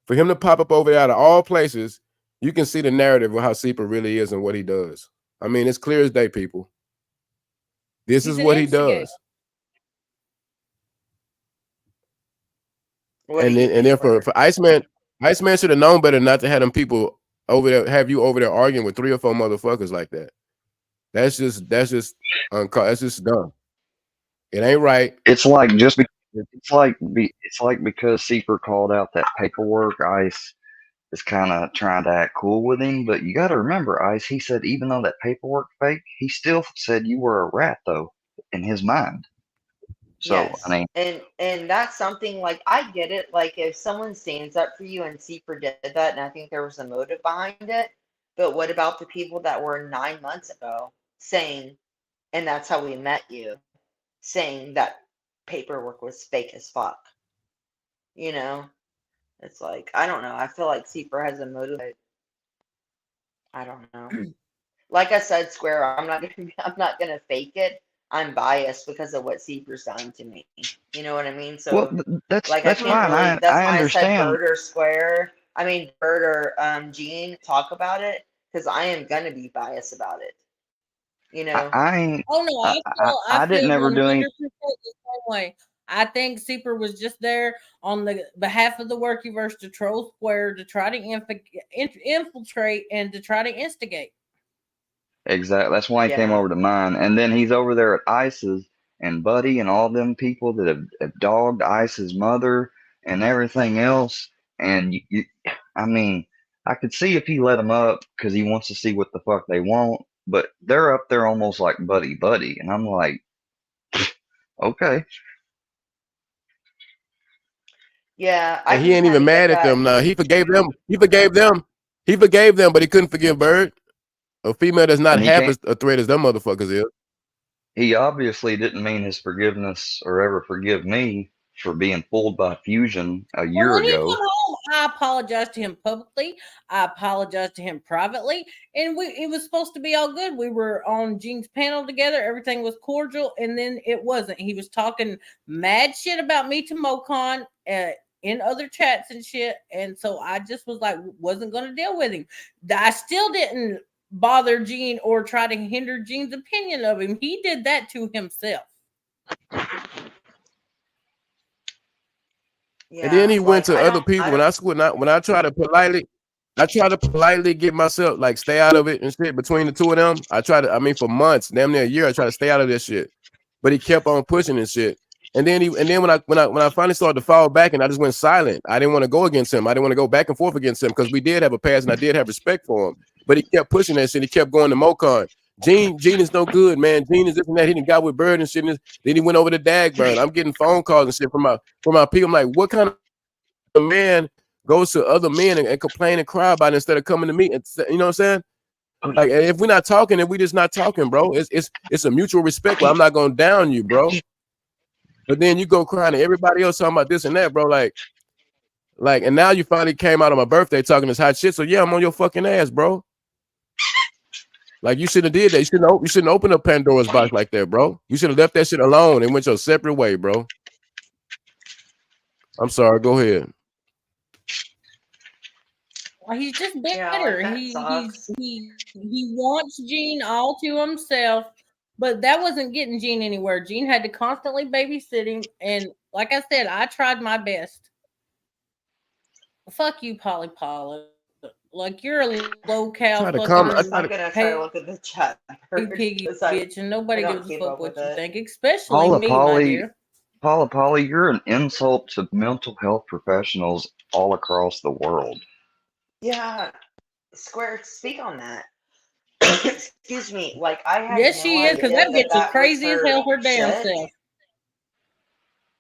For him to pop up over there out of all places, you can see the narrative of how Seeper really is and what he does. I mean, it's clear as day, people. This He's is an what he instigator. does. What do And you then think, for Bird? Iceman should have known better not to have them people over there, have you over there arguing with 3 or 4 motherfuckers like that. That's just that's just dumb. It ain't right. it's like it's like because Seeper called out that paperwork, Ice is kind of trying to act cool with him. But you got to remember, Ice, he said even though that paperwork fake, he still said you were a rat though in his mind. So I Yes. mean, And that's something like I get it. Like if someone stands up for you and Seeper did that, and I think there was a motive behind it. But what about the people that were 9 months ago saying, and that's how we met you, saying that paperwork was fake as fuck? You know? It's like I don't know. I feel like Seeper has a motive. But I don't know. Like I said, Square, I'm not gonna fake it. I'm biased because of what Seeper's done to me. You know what I mean? well, So like I that's can't fine. really that's I why I said understand. Bird or Square. I mean Bird or Gene talk about it because I am gonna be biased about it. You know? I ain't. Oh no, I I feel didn't ever do any. 100% the same way. I think Seeper was just there on the behalf of the Workyverse to troll Square to try to infiltrate and to try to instigate. Exactly. That's why he came Yeah. over to mine. And then he's over there at Ice's and Buddy and all them people that have dogged Ice's mother and everything else. And I mean, I could see if he let them up because he wants to see what the fuck they want. But they're up there almost like buddy buddy, and I'm like, okay. Yeah, I And he can ain't kind even of get mad at that. them now. He forgave them. He forgave them, but he couldn't forgive Bird. A female that's not And he half can't. as a threat as them motherfuckers is. He obviously didn't mean his forgiveness or ever forgive me for being fooled by Fusion a Well, year when he ago. come home, I apologized to him publicly. I apologized to him privately, and it was supposed to be all good. We were on Gene's panel together. Everything was cordial, and then it wasn't. He was talking mad shit about me to Mocon in other chats and shit, and so I just was like, wasn't going to deal with him. I still didn't bother Gene or try to hinder Gene's opinion of him. He did that to himself. And then Yeah, he went like to other I people. don't When I try to politely get myself like stay out of it and shit between the two of them. I mean, for months, damn near a year, I tried to stay out of this shit. But he kept on pushing and shit. And then when I finally started to fall back and I just went silent, I didn't want to go against him. I didn't want to go back and forth against him because we did have a past and I did have respect for him. But he kept pushing that shit. He kept going to Mocon. Gene is no good, man. Gene is this and that. He didn't got with Bird and shit. Then he went over to Dagburn. I'm getting phone calls and shit from my people. I'm like, what kind of man goes to other men and complain and cry about it instead of coming to me? You know what I'm saying? Like, if we're not talking, then we just not talking, bro. It's a mutual respect. Well, I'm not gonna down you, bro. But then you go crying to everybody else talking about this and that, bro. Like, and now you finally came out on my birthday talking this hot shit. So yeah, I'm on your fucking ass, bro. Like, you shouldn't have did that. You shouldn't open up Pandora's box like that, bro. You should have left that shit alone and went your separate way, bro. I'm sorry. Go ahead. He's just Yeah, like, bitter. that He sucks. he wants Gene all to himself, but that wasn't getting Gene anywhere. Gene had to constantly babysit him, and like I said, I tried my best. Fuck you, Polly Polly. Like you're a low cow Try to fucking comment. I I'm try to gonna try to hey look at the chat first piggy because bitch, and I nobody don't gives a keep fuck up with what you it. think, especially Paula me, my Polly, dear. Paula Polly, you're an insult to mental health professionals all across the world. Yeah, Square, speak on that. Excuse me. Like, I had Yes, no she is, because idea that that bitch is that was crazy as her hell her damn shit. self.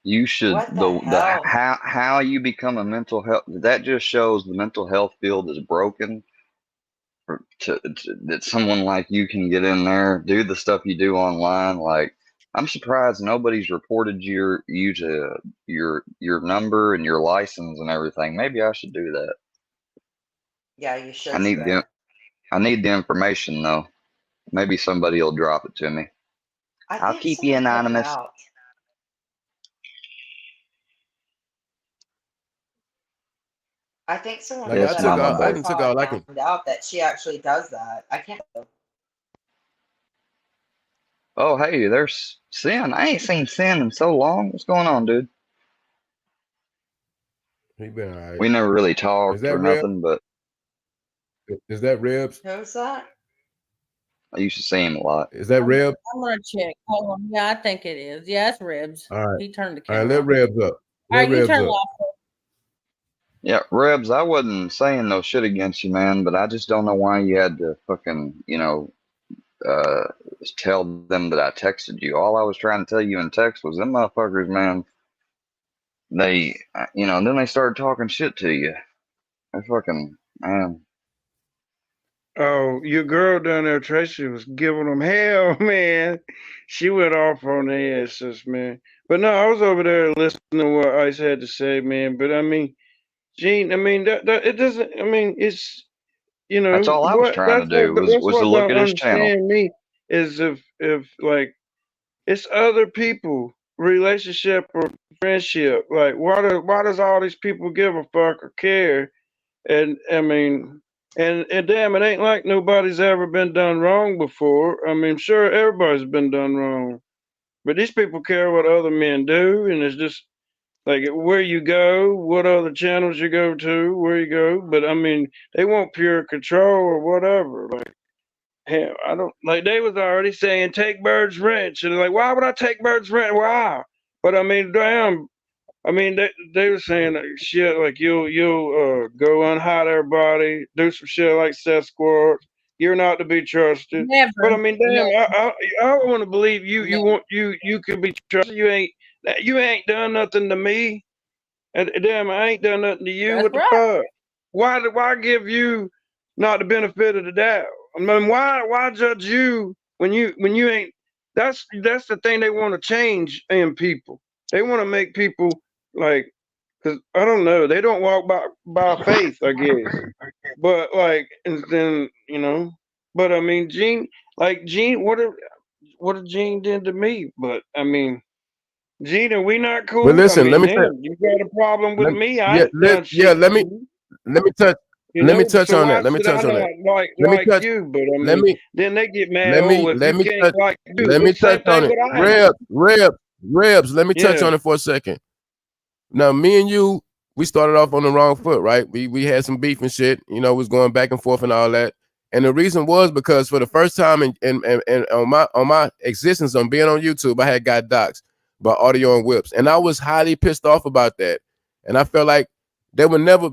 You should What the the hell? how you become a mental health, that just shows the mental health field is broken. That someone like you can get in there, do the stuff you do online. Like, I'm surprised nobody's reported you to your number and your license and everything. Maybe I should do that. Yeah, you I should, need the Square. I need the information though. Maybe somebody will drop it to me. I I'll think keep you someone took it anonymous. out. I think someone like put I Yes, that on took my Mama all I Bird. didn't took profile. all I I can. found out that she actually does that. I can't. Oh, hey, there's Sin. I ain't seen Sin in so long. What's going on, dude? He been all right. We never really Is talked that or Rib? nothing, but Is that Ribs? Who's that? I used to see him a lot. Is that Rib? I'm gonna check. Hold on. Yeah, I think it is. Yeah, it's ribs. All right. He turned the All right, camera let off. Rebs up. All Let right, you Rebs turn it up. off. Yeah, Rebs, I wasn't saying no shit against you, man, but I just don't know why you had to fucking, uh, tell them that I texted you. All I was trying to tell you in text was them motherfuckers, man, then they started talking shit to you. I fucking, man. Oh, your girl down there, Tracy, was giving them hell, man. She went off on their asses, man. But no, I was over there listening to what Ice had to say, man. But I mean, Gene, I mean that it doesn't. I mean, it's That's all I was what trying to do that's was to what look don't at his channel. understand me is if like it's other people relationship or friendship. Like why does all these people give a fuck or care? And I mean, and damn, it ain't like nobody's ever been done wrong before. I mean, sure, everybody's been done wrong, but these people care what other men do, and it's just like where you go, what other channels you go to, where you go. But I mean, they want pure control or whatever. Like, hell, I don't like. They was already saying take Bird's Ranch, and they're like, why would I take Bird's Ranch? Why? But I mean, damn, I mean, they were saying like, shit like you'll go unhide everybody, do some shit like Sasquatch. You're not to be trusted. But I Never, mean, damn, never. I want to believe you Never. want you could be trusted. You ain't done nothing to me, and damn, I ain't done nothing to you. That's What the right. fuck? Why give you not the benefit of the doubt? I mean, why judge you when you ain't? That's the thing they want to change in people. They want to make people like, cause I don't know, they don't walk by faith, I guess. But like, and then but I mean, Gene, what did Gene did to me? But I mean, Gene, are we not But cool? I listen, let mean, me say, damn, you got a problem with let, me? I yeah, ain't done shit to let me you. let me touch You let me know, touch so on why that. Let me should I touch on not that. like Let me like touch. you? But I Let mean, me then they get mad. let Oh, me if let you me can't touch. like you, Let well, me touch same on thing it. with I. Rebs. Let me touch Yeah, on it for a second. Now, me and you, we started off on the wrong foot, right? We had some beef and shit. Was going back and forth and all that. And the reason was because for the first time in on my existence on being on YouTube, I had got doxxed by audio and whips, and I was highly pissed off about that. And I felt like they would never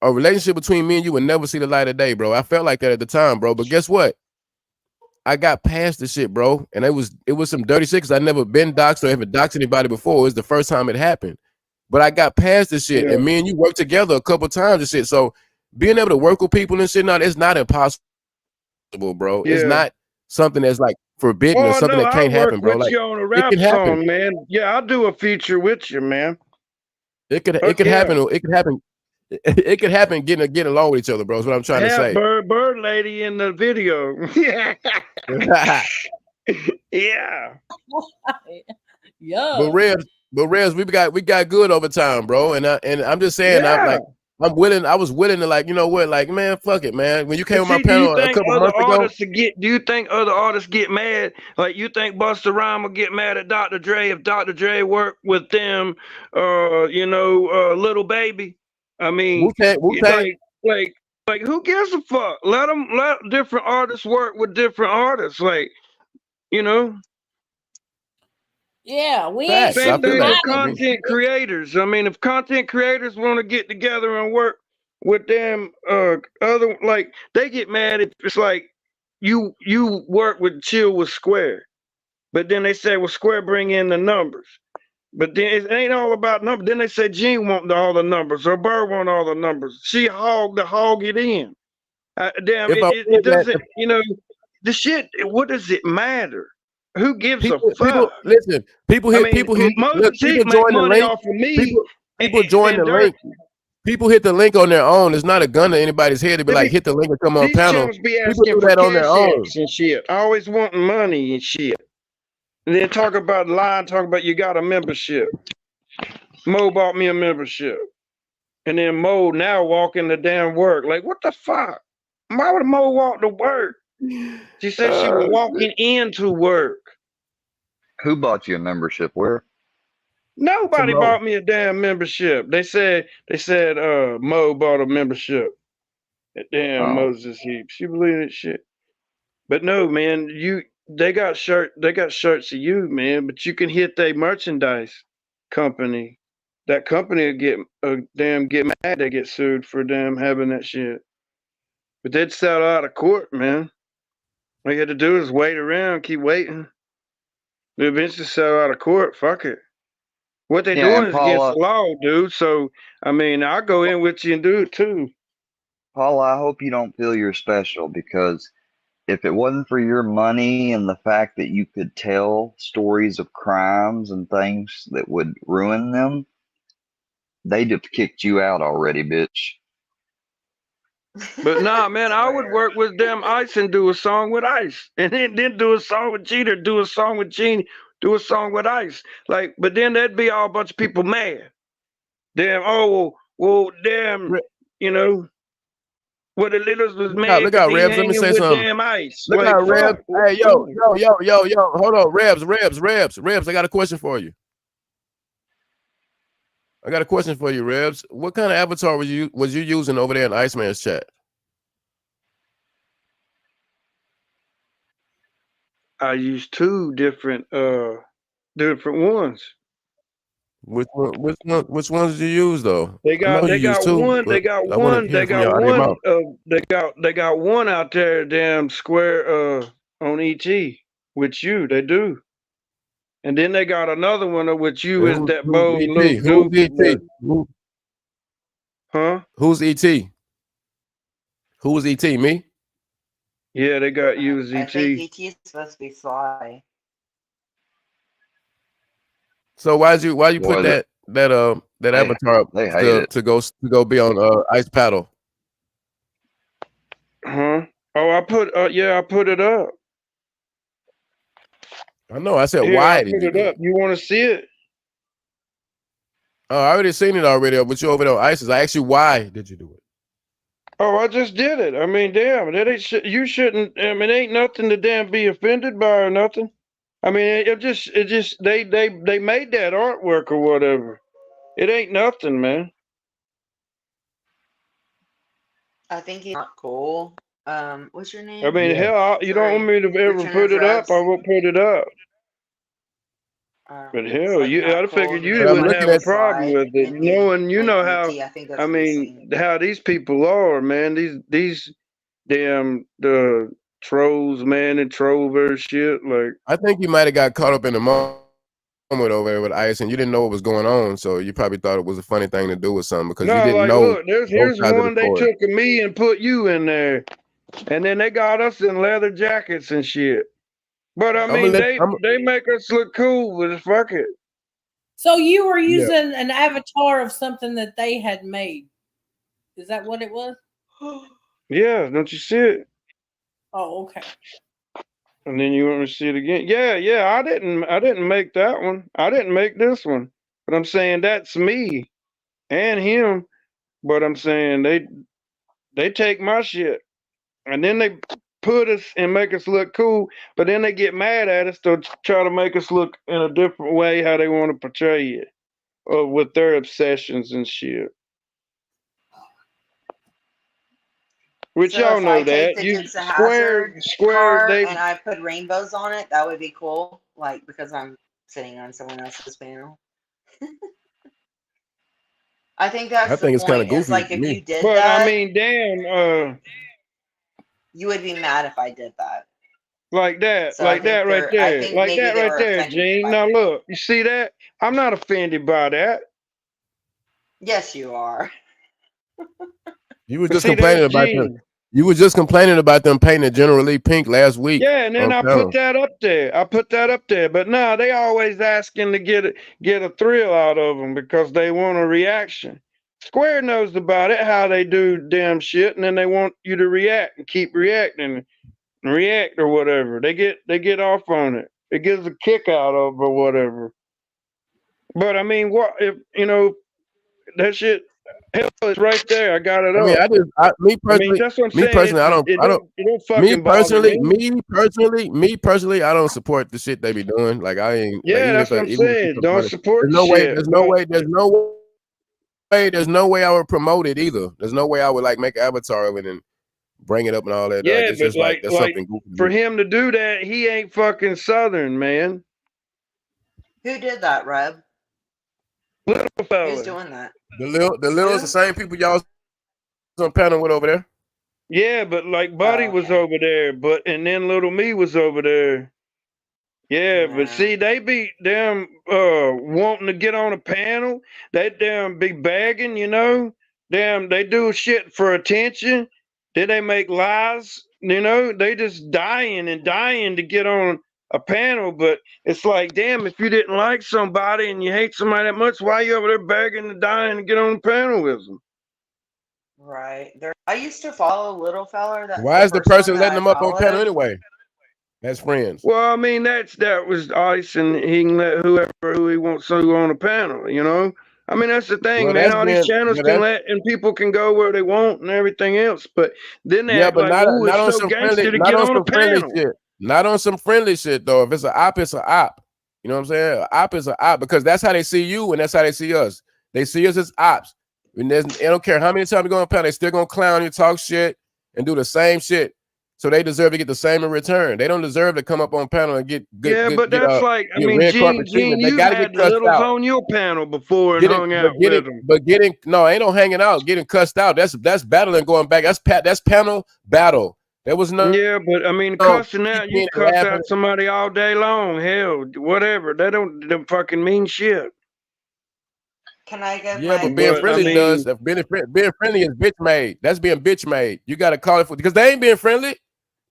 a relationship between me and you would never see the light of day, bro. I felt like that at the time, bro. But guess what? I got past the shit, bro. And it was some dirty shit because I never been doxxed or ever doxed anybody before. It was the first time it happened. But I got past the shit. yeah, And me and you worked together a couple times and shit. So being able to work with people and shit now, it's not impossible, bro. It's yeah. not something that's like forbidden or Oh something no, that I'll can't work happen, bro. with Like you on a it rap can happen. song, man. Yeah, I'll do a feature with you, man. It Fuck could yeah. happen. It could happen. It could happen getting along with each other, bro. Is what I'm trying to Have say. bird lady in the video. Yeah. Yeah. But Yuck. Rebs, we got good over time, bro. And I'm just saying, I'm Yeah. like I'm willing. I was willing to, like, you know what, like, man, fuck it, man. When you came But on my see, do you panel a think couple other months ago, artists get? Do you think other artists get mad? Like you think Busta Rhymes will get mad at Dr. Dre if Dr. Dre worked with them? Little Baby. I mean, Wu Tang. like who gives a fuck? Let different artists work with different artists. Like you know. Yeah, we ain't Facts. I Same super feel thing that. with I violent. mean, content creators. I mean, if content creators want to get together and work with them, other like they get mad if it's like you work with Chill with Square, but then they say, well, Square bring in the numbers, but then it ain't all about numbers. Then they say Gene want all the numbers or Bird want all the numbers. She hog it in. Damn, if it, I it, said it that, doesn't. The shit. What does it matter? Who gives a people fuck? listen. People I hit. mean, People hit. Look, Moses people Heat make join the money link. off of me People join and the Dirk. link. People hit the link on their own. It's not a gun to anybody's head to be like, hit the link and come on These panel. channels be People asking do for that on their cash own. apps and shit. Always wanting money and shit. And then talk about you got a membership. Mo bought me a membership. And then Mo now walking the damn work. Like, what the fuck? Why would Mo walk to work? She said she was walking into work. Who bought you a membership? Where? Nobody Mo. bought me a damn membership. They said Mo bought a membership. Damn Oh, Moses Heaps. You believe that shit? But no, man, they got shirts of you, man, but you can hit their merchandise company. That company will get mad, they get sued for them having that shit. But they'd settle out of court, man. All you had to do is wait around, keep waiting. They eventually settle out of court. Fuck it. What they yeah. doing And is against Paula, the law, dude. So I mean, I'll go in with you and do it too. I hope you don't feel you're special because if it wasn't for your money and the fact that you could tell stories of crimes and things that would ruin them, they'd have kicked you out already, bitch. But nah, man, I would work with them Ice and do a song with Ice, and then do a song with Jeter, do a song with Gene, do a song with Ice. Like, but then there'd be all a bunch of people mad. Damn, damn, Re- you know, what the Littles was Look mad because out, he Rebs. Let me hanging say with something. damn Ice. Look Like, out, Rebs. fuck, what Hey, you yo. doing? Hold on, Rebs. I got a question for you. Rebs. What kind of avatar was you using over there in Iceman's chat? I used two different ones. Which ones did you use though? They I know got you they used got two, one they but got I want to one hear they it from got y'all out of your one mouth. they got one out there damn square on ET with you. They do. And then they got another one with you is that Who's bold ET? little dude. Huh? Who's ET? Who's ET? Me? Yeah, they got you as I ET. think ET is supposed to be Sly. So why you put Was it? that avatar up They hate it. to go be on Ice Paddle? Huh? Oh, I put it up. I know. I said, Here, I why did put you it do up. it? You want to see it? Oh, I already seen it already, but you over there on ISIS. I asked you, why did you do it? Oh, I just did it. I mean, damn, that ain't you shouldn't. I mean, ain't nothing to damn be offended by or nothing. I mean, it just they made that artwork or whatever. It ain't nothing, man. I think he's not cool. What's your I name? mean, Yeah. hell, you don't want Sorry. me to ever Returner put of it up, I Rebs. won't put it up. But It's hell, like not I cool figured to you But make I'm wouldn't fun have looking a of at problem Sly with it, and be knowing you like know how. ET. I think I that's what he's mean, saying. how these people are, man. These damn the trolls, man, and trollverse shit. Like, I think you might have got caught up in the moment over there with Ice, and you didn't know what was going on, so you probably thought it was a funny thing to do with something because you no, didn't like, know look, both here's sides of the one they story. took of me and put you in there, and then they got us in leather jackets and shit. But I I'm gonna mean, let. they make us look cool, but fuck it. So you were Yeah. using an avatar of something that they had made. Is that what it was? Yeah, don't you see it? Oh, okay. And then you want me to see it again? Yeah. I didn't make that one. I didn't make this one. But I'm saying that's me and him. But I'm saying they take my shit and then they put us and make us look cool, but then they get mad at us to try to make us look in a different way how they want to portray it, or with their obsessions and shit. Which So y'all if I know take that the you Dukes of square Hazard square car they and I put rainbows on it, that would be cool. Like because I'm sitting on someone else's panel. I think I that's the think it's kind of point. Is goofy like to if me. you did but I that, mean damn you would be mad if I did that. like that So I think maybe they right were there, offended Gene. by Now that. look, you see that? I'm not offended by that. Yes, you are. You were But just see, that's complaining about them. Gene. You were just complaining about them painting generally pink last week Yeah, and then on I put panel. that up there. I put that up there. But now they always asking to get a thrill out of them because they want a reaction. Square knows about it, how they do damn shit, and then they want you to react and keep reacting and react or whatever. They get off on it. It gives a kick out of or whatever. But I mean, what if that shit? Hell, it's right there. I got it I mean, up. I mean, that's what I'm me saying. personally, I don't, It don't fucking bother me. me personally, I don't support the shit they be doing. Like I ain't like Yeah, that's what I'm even if you saying. Don't support it, support the shit. But there's no way I would promote it either. There's no way I would like make an avatar of it and bring it up and all that. yeah, It's but just like that's like something goofy to for me. him to do that, he ain't fucking Southern, man. Who did that, Reb? Little Who's fella. doing that? The little's the Who? same people y'all on panel with over there. Yeah, but like Buddy Oh, was okay. over there, and then little me was over there. Yeah, but Nah. see, they be damn wanting to get on a panel. They damn be begging, Damn, they do shit for attention. Then they make lies, They just dying and dying to get on a panel. But it's like, damn, if you didn't like somebody and you hate somebody that much, why you over there begging and dying to get on a panel with them? Right. I used to follow Little Feller. That's Why the is the first one person that letting I them up on panel followed. anyway? As friends. Well, I mean, that was Ice, and he can let who he wants to on the panel. I mean, that's the thing, Well, man. that's All these being channels well, can that's let, and people can go where they want and everything else. But then they yeah, act but like, "Ooh, not it's on so some friendly, gangster to get on a panel." shit. Not on some friendly shit though. If it's an op, it's an op. You know what I'm saying? An op is an op because that's how they see you and that's how they see us. They see us as ops. And they don't care how many times we go on panel, they still gonna clown you, talk shit, and do the same shit. So they deserve to get the same in return. They don't deserve to come up on panel and get Yeah, but that's like, I get mean, red Gene, carpet treatment. They you've gotta get had the cussed littles out. on your panel before and hung out with them. No, ain't no hanging out, getting cussed out. That's battling going back. That's panel battle. There was Yeah, but I mean, no cussing out, you kicking and cuss laughing. out somebody all day long. Hell, whatever. They don't fucking mean shit. Can I give Yeah, my but being But I friendly opinion? does. mean, If being friendly is bitch made. That's being bitch made. You got to call it for because they ain't being friendly.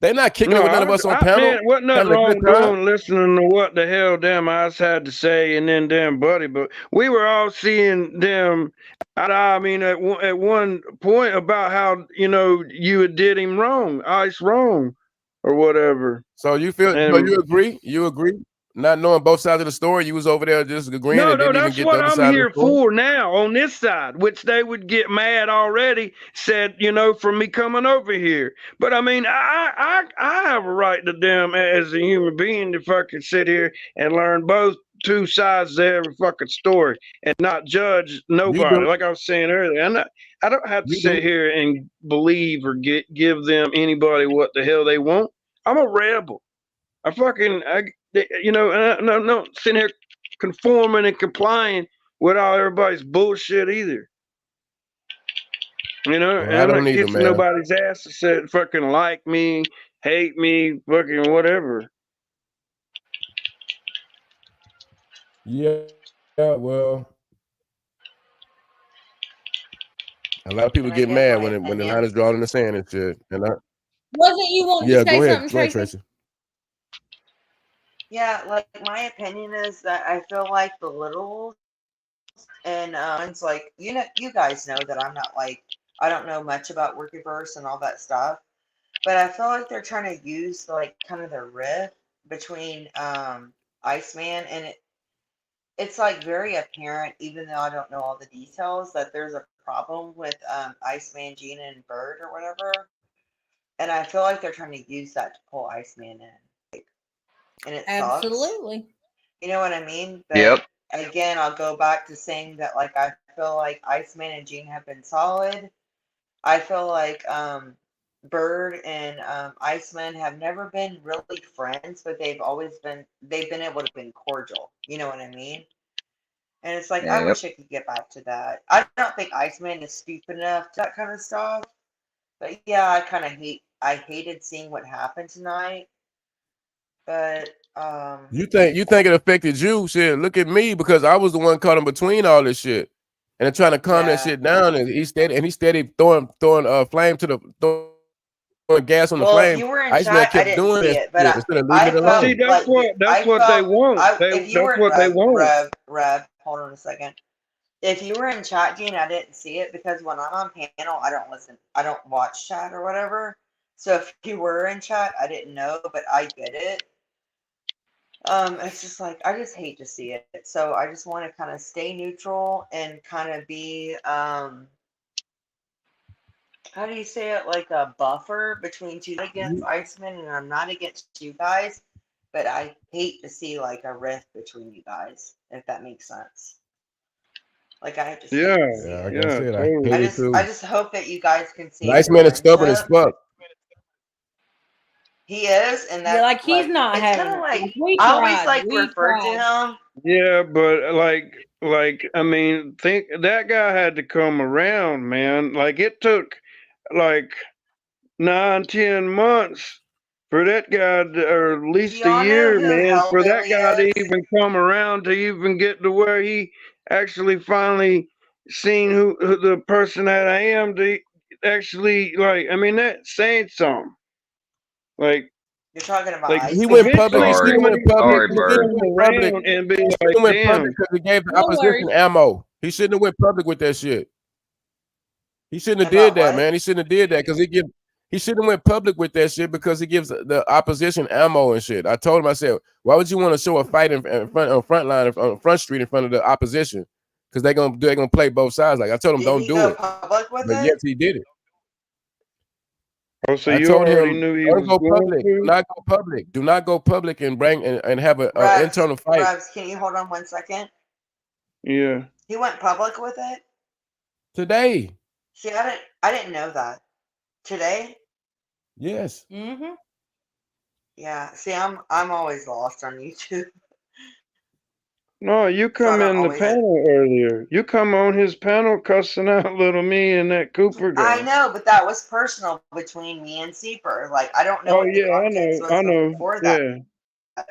They not kicking no, it with none of us on man, panel, wasn't nothing having a wrong good with time. doing listening to what the hell damn Ice had to say and then damn Buddy, but we were all seeing them. I mean, at one point about how you did him wrong, Ice wrong, or whatever. So you feel? So And you agree? You agree? Not knowing both sides of the story, you was over there just agreeing no, and didn't even that's get the what other I'm side of the here story. for now on this side, which they would get mad already, said, for me coming over here. But I mean, I have a right to them as a human being to fucking sit here and learn both two sides of every fucking story and not judge You nobody. do. Like I was saying earlier, I don't have to You do. sit here and believe or give them anybody what the hell they want. I'm a rebel. No, sitting here conforming and complying with all everybody's bullshit either. And Well, I I'm don't not either, kissing man. nobody's ass to say fucking like me, hate me, fucking whatever. Yeah. Well, a lot of people Can I get give mad my when the line is opinion? drawn in the sand and shit. And Wasn't you wanting to yeah, say go ahead. something, Go ahead, Tracy? Tracy. Yeah, like my opinion is that I feel like the littles and it's like you guys know that I'm not like I don't know much about Wikiverse and all that stuff, but I feel like they're trying to use like kind of the rift between Iceman and it's like very apparent, even though I don't know all the details, that there's a problem with Iceman, Gina, and Bird or whatever, and I feel like they're trying to use that to pull Iceman in, and it sucks. Absolutely. You know what I mean? But Yep. again, I'll go back to saying that like I feel like Iceman and Gene have been solid. I feel like Bird and Iceman have never been really friends, but they've been able to be cordial. You know what I mean? And it's like I Yep. wish I could get back to that. I don't think Iceman is stupid enough to that kind of stuff. But yeah, I hated seeing what happened tonight. But You think it affected you? Shit, look at me, because I was the one caught in between all this shit and trying to calm that yeah. shit down. And he steady throwing flame to the throwing gas on the Well, if flame. you were in Iceman chat, I kept didn't doing see that it, but shit instead of I leaving it felt See, alone. that's like what they want. if you That's were what they want. Rev, hold on a second. If you were in chat, Gene, I didn't see it because when I'm on panel, I don't watch chat or whatever. So if you were in chat, I didn't know, but I get it. It's just like I just hate to see it. So I just want to kind of stay neutral and kind of be how do you say it, like a buffer between two against Iceman, and I'm not against you guys, but I hate to see like a rift between you guys, if that makes sense. Like I just hate Yeah, to see Yeah, like it. I yeah, said, I totally. hate it too. I just hope that you guys can see the Iceman is stubborn as friendship. fuck. He is, and Yeah, that's like he's like not it's kind having of it. like We I always tried. like We refer to tried. him. Yeah, but I mean, think that guy had to come around, man. Like it took like 9, 10 months for that guy to, or at Do least a y'all know year, who man, for that Hellbilly guy to is? even come around to even get to where he actually finally seen who the person that I am to actually like. I mean, that's saying something. Like You're talking about Like He went Iceman? public. He Sorry. should have went public. Sorry, He should Bird. have went public. around and be He should like, have went public damn. because he gave the No opposition worries. ammo. He shouldn't have went public with that shit. He shouldn't have About did that, what? man. He shouldn't have did that because he shouldn't have went public with that shit because he gives the opposition ammo and shit. I told him, I said, why would you want to show a fight in front on front line on Front Street in front of the opposition? Because they're gonna play both sides. Like I told him, Did don't he do go it. public with But it? yes, he did it. Oh, so I you told already him, knew he don't was go going public. Do to? not go public. Do not go public and bring and have an internal fight Rebs, can you hold on 1 second? Yeah. He went public with it? today. See, I didn't know that. Today? Yes. Mm-hmm. Yeah. See, I'm always lost on YouTube. No, you So I come don't in the always panel earlier. You come on his panel cussing out little me and that Cooper I guy. know, but that was personal between me and Seeper. Like I don't know Oh what the yeah, I context know, was I know. before that. Yeah.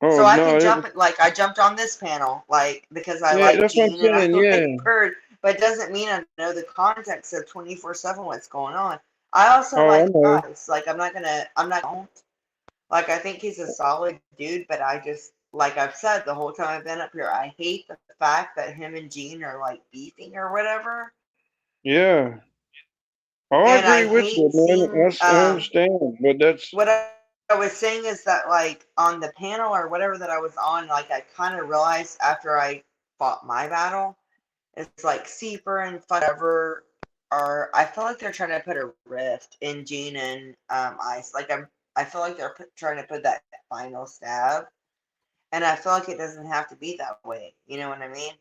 Oh So I no, can it jump was, like I jumped on this panel, like because I yeah, like that's what I'm Gene and I saying. like Yeah. Bird, but it doesn't mean I know the context of 24/7 what's going on. I also Oh, I like know. Ice. Like I'm not don't. Like I think he's a solid dude, but I just like I've said the whole time I've been up here, I hate the fact that him and Gene are like beefing or whatever. Yeah. I And I agree with you, hate man. seeing I understand, but that's what I was saying is that like on the panel or whatever that I was on, like I kind of realized after I fought my battle, it's like Seeper and whatever are. I feel like they're trying to put a rift in Gene and Ice. Like I feel like they're trying to put that final stab, and I feel like it doesn't have to be that way. You know what I mean?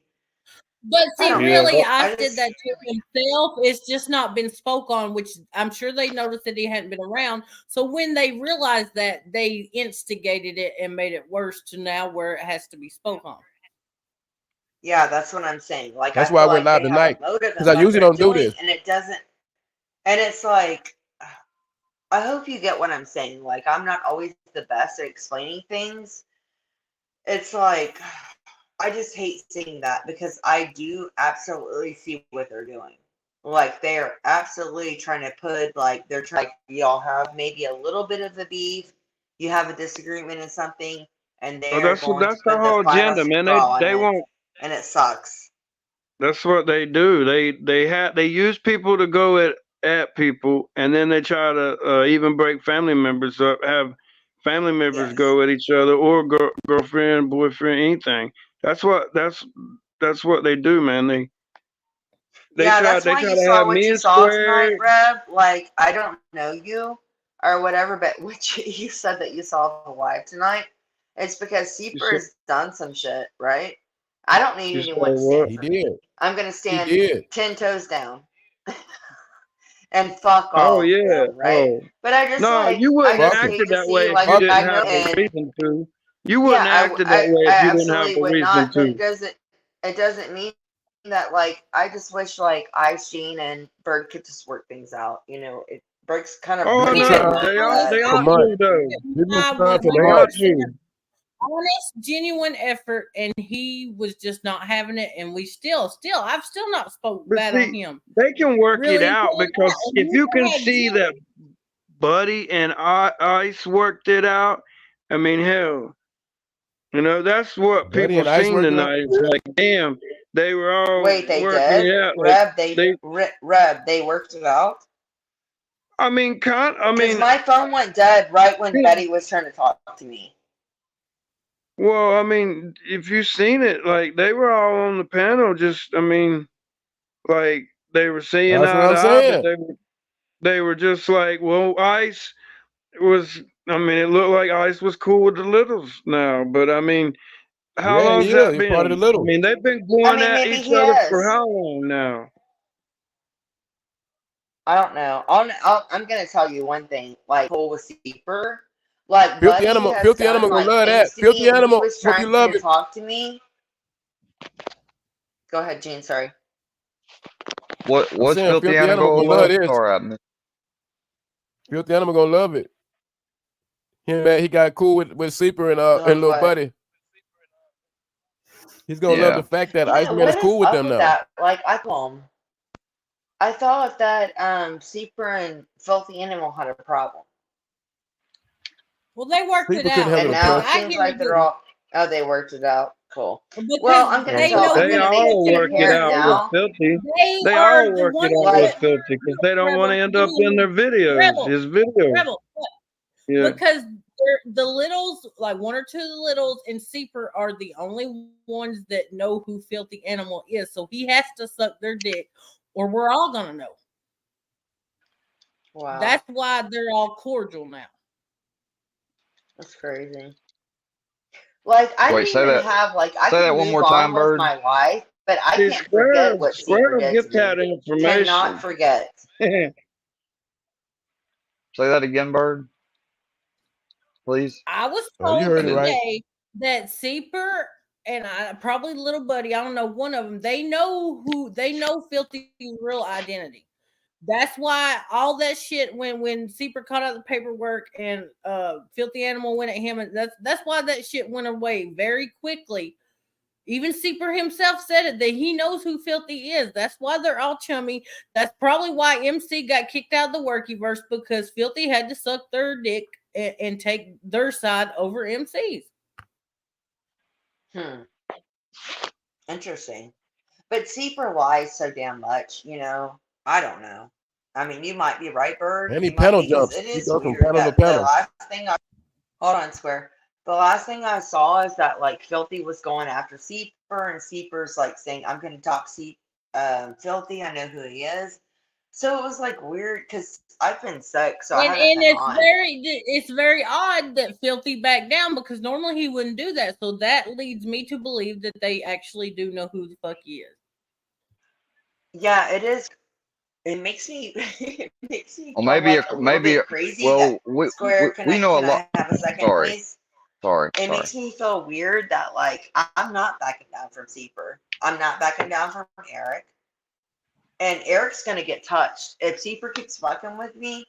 But I see, don't yeah. really, know. I did that to himself. It's just not been spoke on, which I'm sure they noticed that he hadn't been around. So when they realized that, they instigated it and made it worse to now where it has to be spoke on. Yeah, that's what I'm saying. Like That's I why I feel went like live they have a tonight. motive Because in I what usually they're don't do doing, this. and it doesn't. And it's like, I hope you get what I'm saying. Like I'm not always the best at explaining things. It's like I just hate seeing that because I do absolutely see what they're doing. Like they are absolutely trying to put like they're trying. Y'all have maybe a little bit of the beef. You have a disagreement in something, and they Well, are going to that's the put the whole final agenda, man. straw on They it, want. and it sucks. That's what they do. They use people to go at people, and then they try to even break family members up. Have family members Yes. go at each other, or girlfriend, boyfriend, anything. That's what they do, man. They Yeah, try that's why you to saw have what me you and saw tonight, Square. Rev. Like, I don't know you or whatever, but what you said that you saw the live tonight, it's because You Seeper said, has done some shit, right? I don't need you said anyone to what? stand He for me. did. I'm gonna He stand did. 10 toes down and fuck Oh all of yeah. them, right? Oh But I no, you wouldn't have Fuck just him. hate acted to that see way if like you Fuck didn't him. I have know, a and reason to. You yeah, wouldn't have acted that way I if you didn't have absolutely a would reason not, but to. it doesn't mean that like I just wish like I Sheen and Bird could just work things out. You know, Bird's kind of Oh They've been proven no, trying that they that for ought months. to though. They've been trying for They We ought months. watched to. honest, genuine effort, and he was just not having it. And we I've still not spoke But bad on see, him. they can work it Really, out until now. because And if we you can had see that Buddy and Ice worked it out, I mean, hell, that's what Buddy people and Ice seen working out. tonight. It's like, damn, they were all wait, they working did it out. Like Rev. they, Rev. They worked it out I because mean, my phone went dead right when yeah, Betty was trying to talk to me. well, I mean, if you seen it, like they were all on the panel, just, I mean, like they were seeing That's what eye to I'm eye, but saying. they were just like, well, Ice was. I mean, it looked like Ice was cool with the Littles now, but I mean, how Yeah, long's he is. that He's part of the been? I little. mean, they've been I going mean, at maybe each he other for is. how long now? I don't know. I'm gonna tell you one thing. Like, cool with Seeper. Like, Filthy Buddy animal. has Filthy animal done gonna like love that. things to Filthy me, and he animal. was Hope you trying love to it. talk to me. Go ahead, Gene. Sorry. I'm What's saying filthy filthy animal animal gonna love love? this. Sorry, I missed. Filthy animal gonna love it. He got cool with Sleeper and Love little what? buddy. He's gonna love the Yeah. fact that Yeah, Iceman is what is cool with up them with now. that? Like, I thought that Seeper and Filthy Animal had a problem, well, they worked it Sleeper couldn't out, handle and the because now it pressure. I seems hear like they're you all. Oh, they worked it out. Cool. because Well, I'm gonna they But know tell. I'm They who gonna make all it Filthy work it is. apparent out with now. filthy. They They all are the work it ones out with Like, that filthy because they don't want to Rebel end up in do their videos, Rebel his videos. Rebel. Yeah. Because the littles, like one or two of the littles and Seeper, are the only ones that know who Filthy Animal is. So he has to suck their dick, or we're all gonna know. wow, That's why they're all cordial now. that's crazy. Like, I Wait, don't even have like I say could that one move more on time, with Bird. my life, but I See, can't forget what Square Seeper will did to get that me. Cannot information. forget. Say that again, Bird, please. I was You told heard it And right. today that Seeper and probably Little Buddy, I don't know, one of them, they know Filthy's real identity. That's why all that shit when Seeper caught out the paperwork and Filthy Animal went at him, and that's why that shit went away very quickly. Even Seeper himself said it, that he knows who Filthy is. That's why they're all chummy. That's probably why MC got kicked out of the Workyverse, because Filthy had to suck their dick and take their side over MC's. Interesting. But Seeper lies so damn much, I don't know. I mean, you might be right, Bird. And he You might panel be, because jumps. it He is goes from weird panel to that the panel. last thing I hold on, Square. The last thing I saw is that like Filthy was going after Seeper, and Seeper's like saying, "I'm going to talk Filthy. I know who he is." So it was like weird because I've been sick, so I And haven't been on. it's very odd that Filthy backed down, because normally he wouldn't do that. So that leads me to believe that they actually do know who the fuck he is. Yeah, it is. It makes me it makes me Well, feel like a little bit crazy that Square. we know a Can lot. I have a second, Sorry, please? sorry. It makes me feel weird that like I'm not backing down from Seeper. I'm not backing down from Eric. And Eric's gonna get touched. If Seeper keeps fucking with me,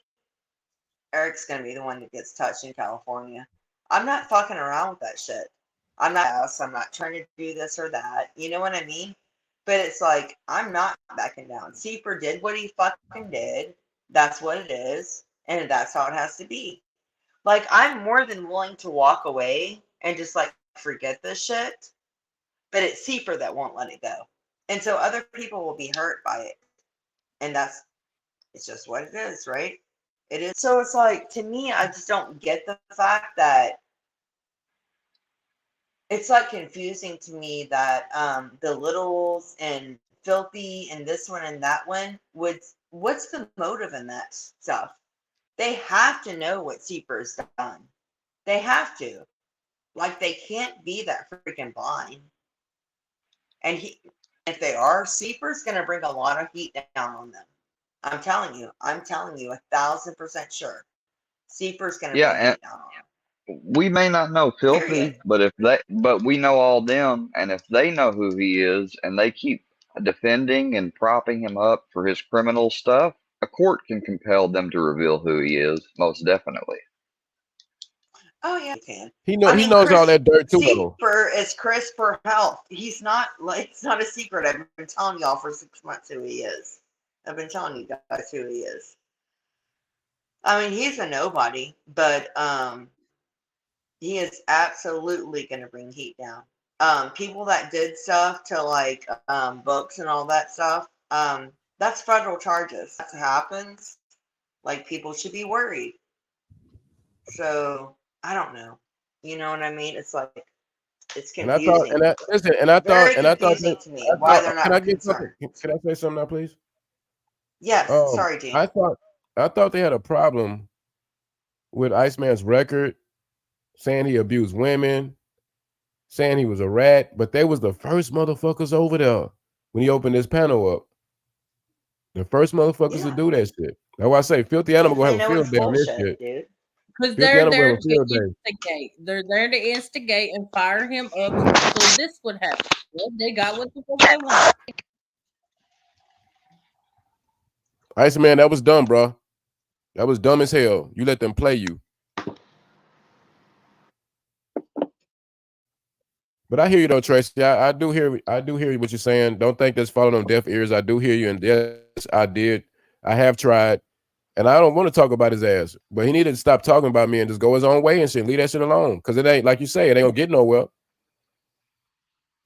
Eric's gonna be the one that gets touched in California. I'm not fucking around with that shit. I'm not trying to do this or that. You know what I mean? But it's like I'm not backing down. Seeper did what he fucking did. That's what it is, and that's how it has to be. Like, I'm more than willing to walk away and just like forget this shit, but it's Seeper that won't let it go. And so other people will be hurt by it. And it's just what it is, right? It is. So it's like, to me, I just don't get the fact that it's like confusing to me that the Littles and Filthy and this one and that one, what's the motive in that stuff? They have to know what Seeper's done. They have to. Like, they can't be that freaking blind. And if they are, Seeper's going to bring a lot of heat down on them. I'm telling you, 1,000% sure. Seeper's going to bring heat down on them. We may not know Filthy, Period. but we know all them, and if they know who he is and they keep defending and propping him up for his criminal stuff, a court can compel them to reveal who he is, most definitely. Oh yeah, you can. He knows all that dirt too. Seeper is Chris for health. He's not like, it's not a secret. I've been telling y'all for 6 months who he is. I've been telling you guys who he is. I mean, he's a nobody, but he is absolutely going to bring heat down. People that did stuff to like books and all that stuff, that's federal charges. That happens. Like, people should be worried. So I don't know. You know what I mean? It's like, it's confusing. Can I get something? Can I say something now, please? Yes. Sorry, Gene. I thought they had a problem with Iceman's record, saying he abused women, saying he was a rat, but they was the first motherfuckers over there when he opened his panel up. The first motherfuckers to do that shit. That's why I say Filthy Animal gonna have a field day on this shit. Dude. Because they're there to instigate. They're there to instigate and fire him up so this would happen. Well, they got what the fuck they want. Iceman, that was dumb, bro. That was dumb as hell. You let them play you. But I hear you though, Tracy. I do hear what you're saying. Don't think that's falling on deaf ears. I do hear you, and yes, I did. I have tried. And I don't want to talk about his ass, but he needed to stop talking about me and just go his own way and shit. Leave that shit alone. Because it ain't, like you say, it ain't gonna get nowhere.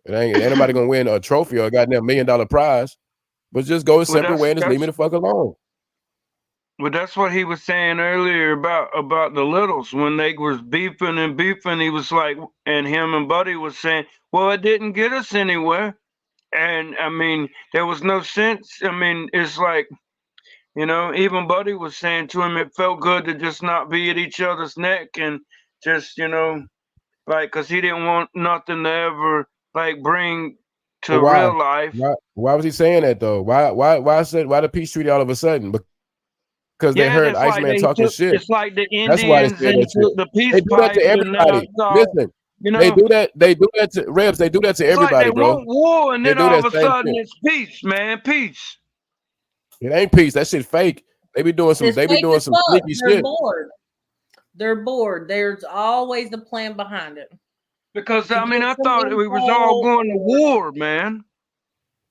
Ain't nobody gonna win a trophy or a goddamn $1 million prize. But just go a separate way and just leave me the fuck alone. But that's what he was saying earlier about the Littles. When they was beefing, he was like, and him and Buddy was saying, well, it didn't get us anywhere. And I mean, there was no sense. I mean, it's like, you know, even Buddy was saying to him, it felt good to just not be at each other's neck and just, you know, like, because he didn't want nothing to ever, like, bring to real life. Why was he saying that, though? Why the peace treaty all of a sudden? Because they heard Iceman talking shit. It's like the Indians and the peace they do that to everybody. Listen, you know, they do that to Rebs. They do that to everybody, like they bro. Want war, and then all of a sudden it's peace, man. Peace. It ain't peace. That shit fake. They be doing some sneaky shit. They're bored. There's always a plan behind it. Because I mean, I thought we was all going to war, man.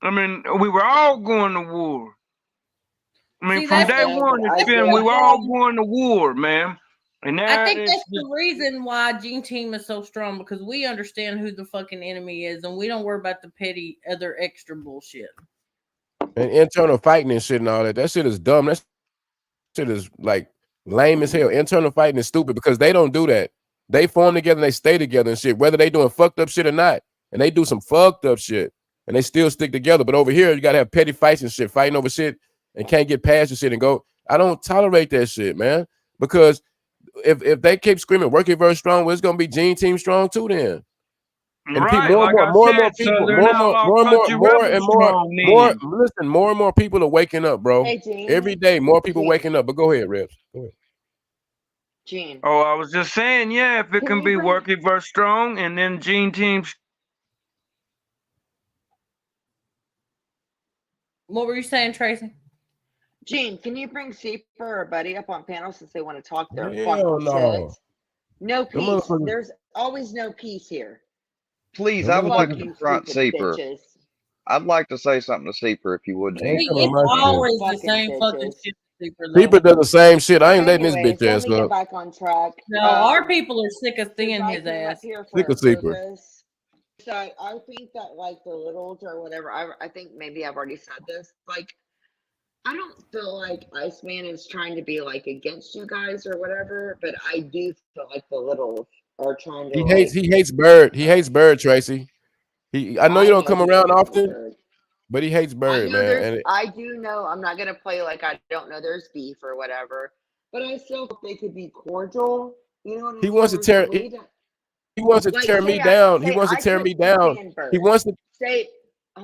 I mean, we were all going to war. I mean, from day one, we were all going to war, man. And I think that's the reason why Gene Team is so strong, because we understand who the fucking enemy is, and we don't worry about the petty other extra bullshit. And internal fighting and shit and all that. That shit is dumb. That shit is like lame as hell. Internal fighting is stupid because they don't do that. They form together and they stay together and shit, whether they doing fucked up shit or not. And they do some fucked up shit and they still stick together. But over here, you gotta have petty fights and shit, fighting over shit and can't get past the shit and go. I don't tolerate that shit, man. Because if they keep screaming, working very strong, well, it's gonna be Gene Team strong too then. And more and more people are waking up, bro. Hey, Gene. Every day, more people waking up. But go ahead, Rebs. Go ahead. Gene. Oh, I was just saying, yeah, if it can be working very strong and then Gene Teams. What were you saying, Tracy? Gene, can you bring Seeper or Buddy up on panel since they want to talk their fucking shit? No peace. There's always no peace here. Please, I would like to confront Seeper. I'd like to say something to Seeper if you would. It's always the same fucking shit. Seeper does the same shit. I ain't letting this bitch ass up. Get back on track. No, our people are sick of seeing his ass. Sick of Seeper. So I think that like the Littles or whatever, I think maybe I've already said this. Like, I don't feel like Iceman is trying to be like against you guys or whatever, but I do feel like the Littles are trying to. He hates Bird. He hates Bird, Tracy. I know you don't come around often. But he hates I Bird, know man. there's, And I do know, I'm not gonna play like I don't know there's beef or whatever, but I still hope they could be cordial. You know what I he mean? wants to There's a tear. way to, He wants to like, tear me down. He say wants to I tear me couldn't down. stand He Bird. wants to. Say,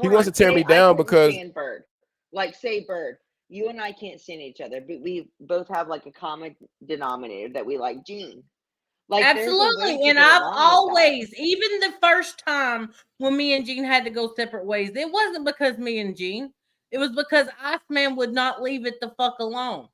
He hold wants on, to tear say me I down couldn't because stand Bird. Like, say Bird, you and I can't stand each other, but we both have like a common denominator that we like Gene. Like, there's a way Absolutely. to And get I've along with that. always, even the first time when me and Gene had to go separate ways, it wasn't because me and Gene. It was because Iceman would not leave it the fuck alone.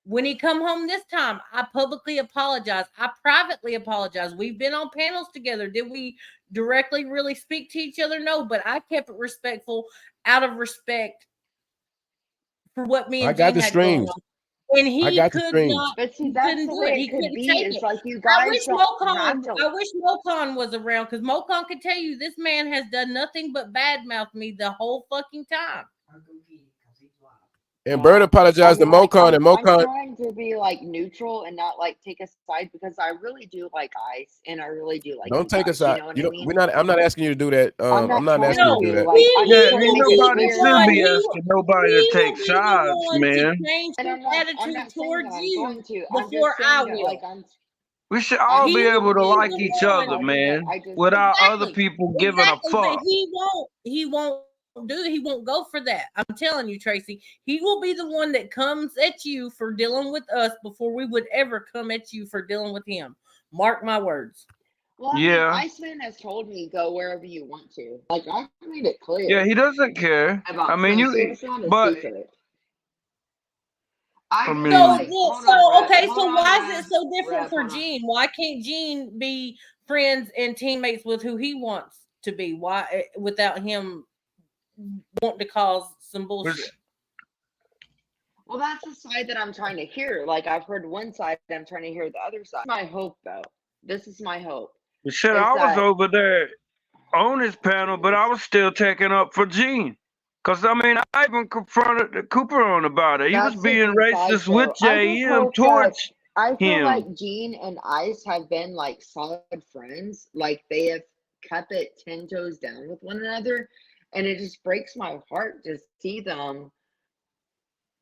When he come home this time, I publicly apologize. I privately apologize. We've been on panels together. Did we directly really speak to each other? No, but I kept it respectful out of respect for what me I and got Gene the had going streams. on. And I he got the could streams. not, But see, he that's couldn't the do way it. it He could couldn't be. take It's it. like you I guys wish don't have to. I wish Mokan was around because Mokan could tell you this man has done nothing but badmouth me the whole fucking time. And Bird Wow. I apologized to mean, like, Mokan, and I'm Mokan. trying to be like neutral and not like take a side because I really do like Ice and I really do like Don't you take a guys. You side. know what You I don't. mean? We're not. I'm not asking you to do that. I'm I'm not not trying asking you No, to do to. that. Like, I'm Yeah, just he trying to ain't will make it be nobody the clear. should one. be asking nobody to He take will be the sides, one to man. change And his I'm not attitude saying towards that I'm you going to. I'm before just I saying that like will. We should I'm all He be will able to be like the each one. other, I know that man, I just without other Exactly. people giving a Exactly. But fuck. he won't he won't go for that. I'm telling you, Tracy, he will be the one that comes at you for dealing with us before we would ever come at you for dealing with him. Mark my words. well, I mean, Yeah, Iceman has told me go wherever you want to. Like I've made it yeah, clear he doesn't care. I about mean, stuff, so it's not a but secret. I I feel So, mean, like hold on, Reb. okay, Hold so on, why is Reb. it so different Reb, for hold on. Gene? Why can't Gene be friends and teammates with who he wants to be? Why without him wanting to cause some bullshit? Well, that's the side that I'm trying to hear. Like I've heard one side, I'm trying to hear the other side. My hope, though, this is my hope, shit, is I was that over there on his panel, but I was still taking up for Gene. Cause I mean, I even confronted the Cooper on about it. He was that's a being good side, racist with though. I just JM hope that towards I feel him. like Gene and Ice have been like solid friends. Like they have kept it 10 toes down with one another, and it just breaks my heart to see them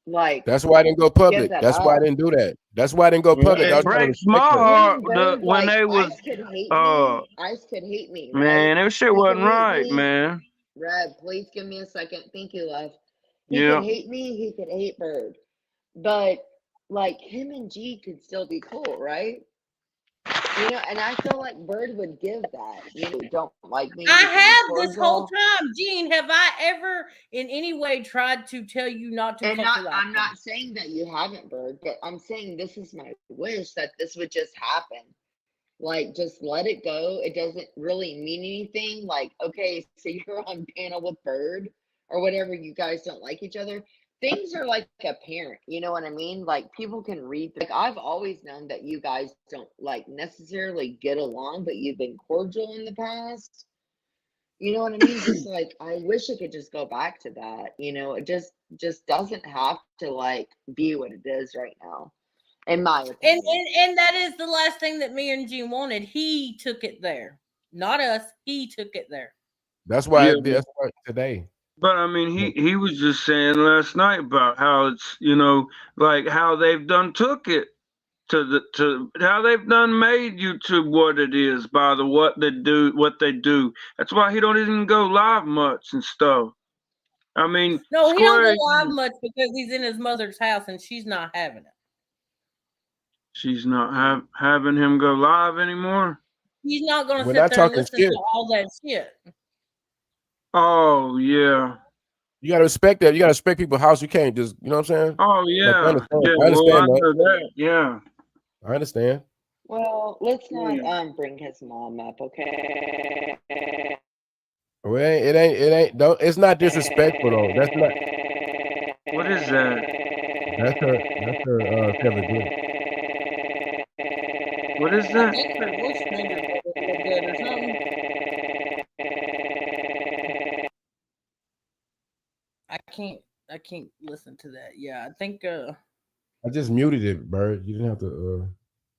like That's why I didn't go give public. that That's why I up. didn't do that. That's why I didn't go public. I It was trying to breaks respect my that. Me heart and Bird, when like they was Ice could hate uh me. Ice could hate me, right? man, that shit He could wasn't hate right, me. man. Red, please give me a second. Thank you, love. He could Yeah. hate me. He could hate Bird, but like him and G could still be cool, right? You know, and I feel like Bird would give that. You know, don't like me. I We can be have this whole cordial. time. Gene, have I ever in any way tried to tell you not to And talk not, to I'm Iceman? not saying that you haven't, Bird, but I'm saying this is my wish that this would just happen. Like, just let it go. It doesn't really mean anything. Like, okay, so you're on panel with Bird or whatever. You guys don't like each other. Things are like a parent. You know what I mean? Like, people can read. Like, I've always known that you guys don't like necessarily get along, but you've been cordial in the past. You know what I mean? Just like, I wish it could just go back to that. You know, it just doesn't have to like be what it is right now, in my And, opinion. and that is the last thing that me and Gene wanted. He took it there, not us. He took it there. That's why. Yeah. That's why today. But I mean, he was just saying last night about how it's like how they've done took it to how they've done made YouTube what it is by the what they do. That's why he don't even go live much and stuff. I mean, No, he don't go Square, live much because he's in his mother's house and she's not having it. she's not having him go live anymore. He's not going to We're sit not there and talking listen shit. to all that shit. Oh yeah. You gotta respect that. You gotta respect people's house. You can't just, you know what I'm saying? Oh Like, yeah. I understand. Yeah. I Well, I understand that. know that. Yeah. I understand. Well, let's not Yeah. bring his mom up, okay? Well, it ain't. Don't. It's not disrespectful though. That's not. What is that? That's her. Kevin Good. What is I that? think her voice changes a little bit or something. I can't listen to that. Yeah, I think I just muted it, Bird. You didn't have to.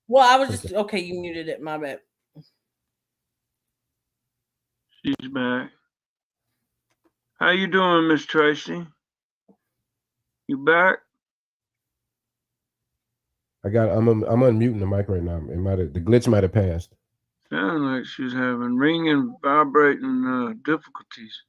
well, I was just okay, you muted it, my bad. She's back. How you doing, Miss Tracy? You back? I'm unmuting the mic right now. The glitch might have passed. Sounds like she's having ringing, vibrating difficulties.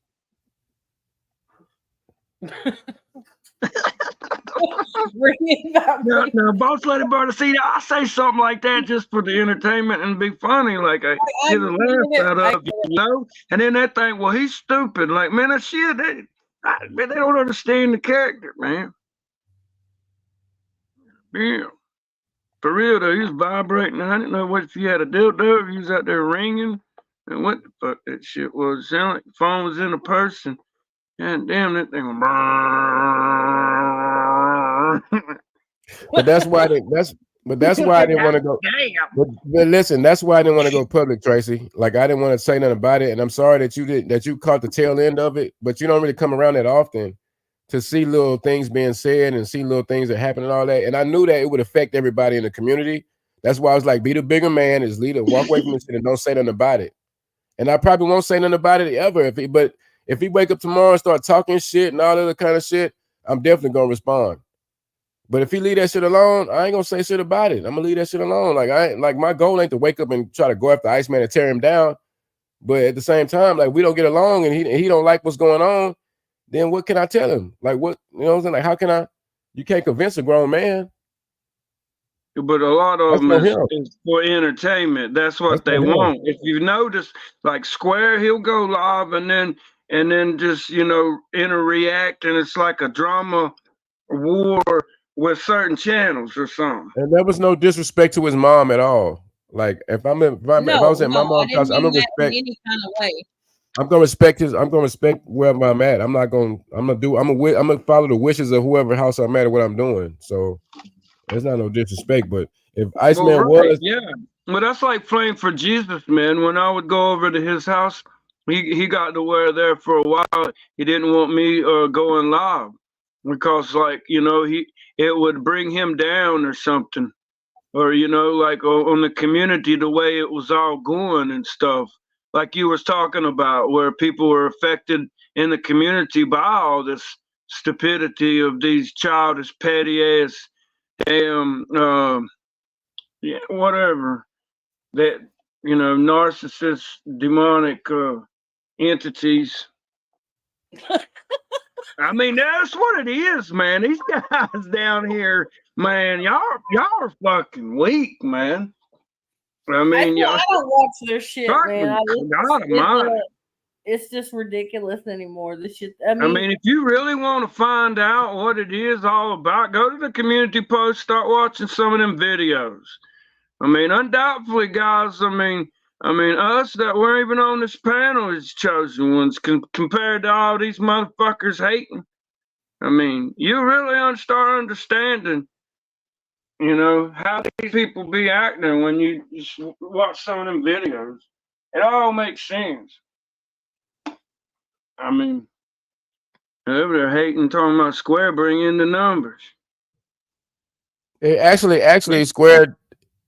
Now, boss lady brother, see, I say something like that just for the entertainment and be funny, like I get a laugh out of you know. And then they think, well, he's stupid. Like, man, that shit, they don't understand the character, man. Yeah, for real though, he was vibrating. I didn't know what if you had a dildo, if he was out there ringing, and what the fuck that shit was. It sounded like the phone was in a person. God damn, that thing. But that's why that's why I didn't want to go. But listen, that's why I didn't want to go public, Tracy. Like I didn't want to say nothing about it, and I'm sorry that you caught the tail end of it. But you don't really come around that often to see little things being said and see little things that happen and all that. And I knew that it would affect everybody in the community. That's why I was like, be the bigger man, is leader, walk away from this shit and don't say nothing about it. And I probably won't say nothing about it ever. If he wake up tomorrow and start talking shit and all other kind of shit, I'm definitely gonna respond. But if he leave that shit alone, I ain't gonna say shit about it. I'm gonna leave that shit alone. Like my goal ain't to wake up and try to go after Iceman and tear him down. But at the same time, like we don't get along and he don't like what's going on, then what can I tell him? Like what, you know what I'm saying? Like how can I? You can't convince a grown man. But a lot of them is for entertainment. That's what they want. If you notice, like Square, he'll go live and then just interact, and it's like a drama war with certain channels or something. And there was no disrespect to his mom at all. Like if I was at my mom's house, I'm gonna respect any kind of way. I'm gonna respect wherever I'm at. I'm gonna follow the wishes of whoever house I'm at or what I'm doing. So there's not no disrespect. But if Iceman was, yeah. Well, that's like playing for Jesus, man. When I would go over to his house, he got to where there for a while. He didn't want me going live because, like, it would bring him down or something, or like on the community, the way it was all going and stuff. Like you was talking about, where people were affected in the community by all this stupidity of these childish, petty ass, damn, yeah, whatever, that narcissist, demonic entities. I mean, that's what it is, man. These guys down here, man, y'all are fucking weak, man. I mean, I don't watch their shit, man. It's just ridiculous anymore. This shit. I mean, if you really want to find out what it is all about, go to the community post, start watching some of them videos. I mean, undoubtedly, guys. I mean, us that weren't even on this panel is chosen ones compared to all these motherfuckers hating. I mean, you really start understanding, how these people be acting when you just watch some of them videos. It all makes sense. I mean, they're hating, talking about Square, bring in the numbers. Actually,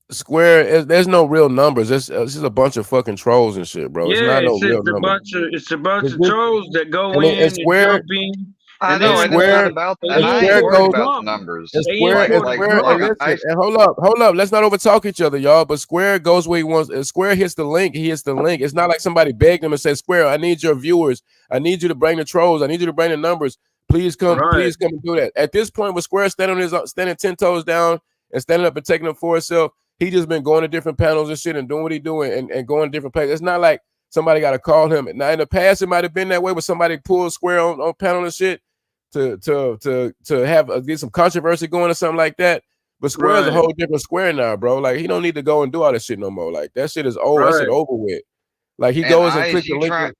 Square, there's no real numbers. It's just a bunch of fucking trolls and shit, bro. It's not no real numbers. It's a bunch of trolls that go in and jump in. I know, and it's not about that. I ain't worried about the numbers. And hold up. Let's not overtalk each other, y'all. But Square goes where he wants. If Square hits the link, he hits the link. It's not like somebody begged him and said, Square, I need your viewers. I need you to bring the trolls. I need you to bring the numbers. Please come and do that. At this point, with Square standing 10 toes down and standing up and taking up for himself, he just been going to different panels and shit and doing what he doing and going to different places. It's not like somebody got to call him. Now, in the past, it might have been that way, where somebody pulled Square on panel and shit to get some controversy going or something like that. But Square is a whole different Square now, bro. Like, he don't need to go and do all that shit no more. Like, that shit is old. That shit over with. Like, he goes and clicks the link.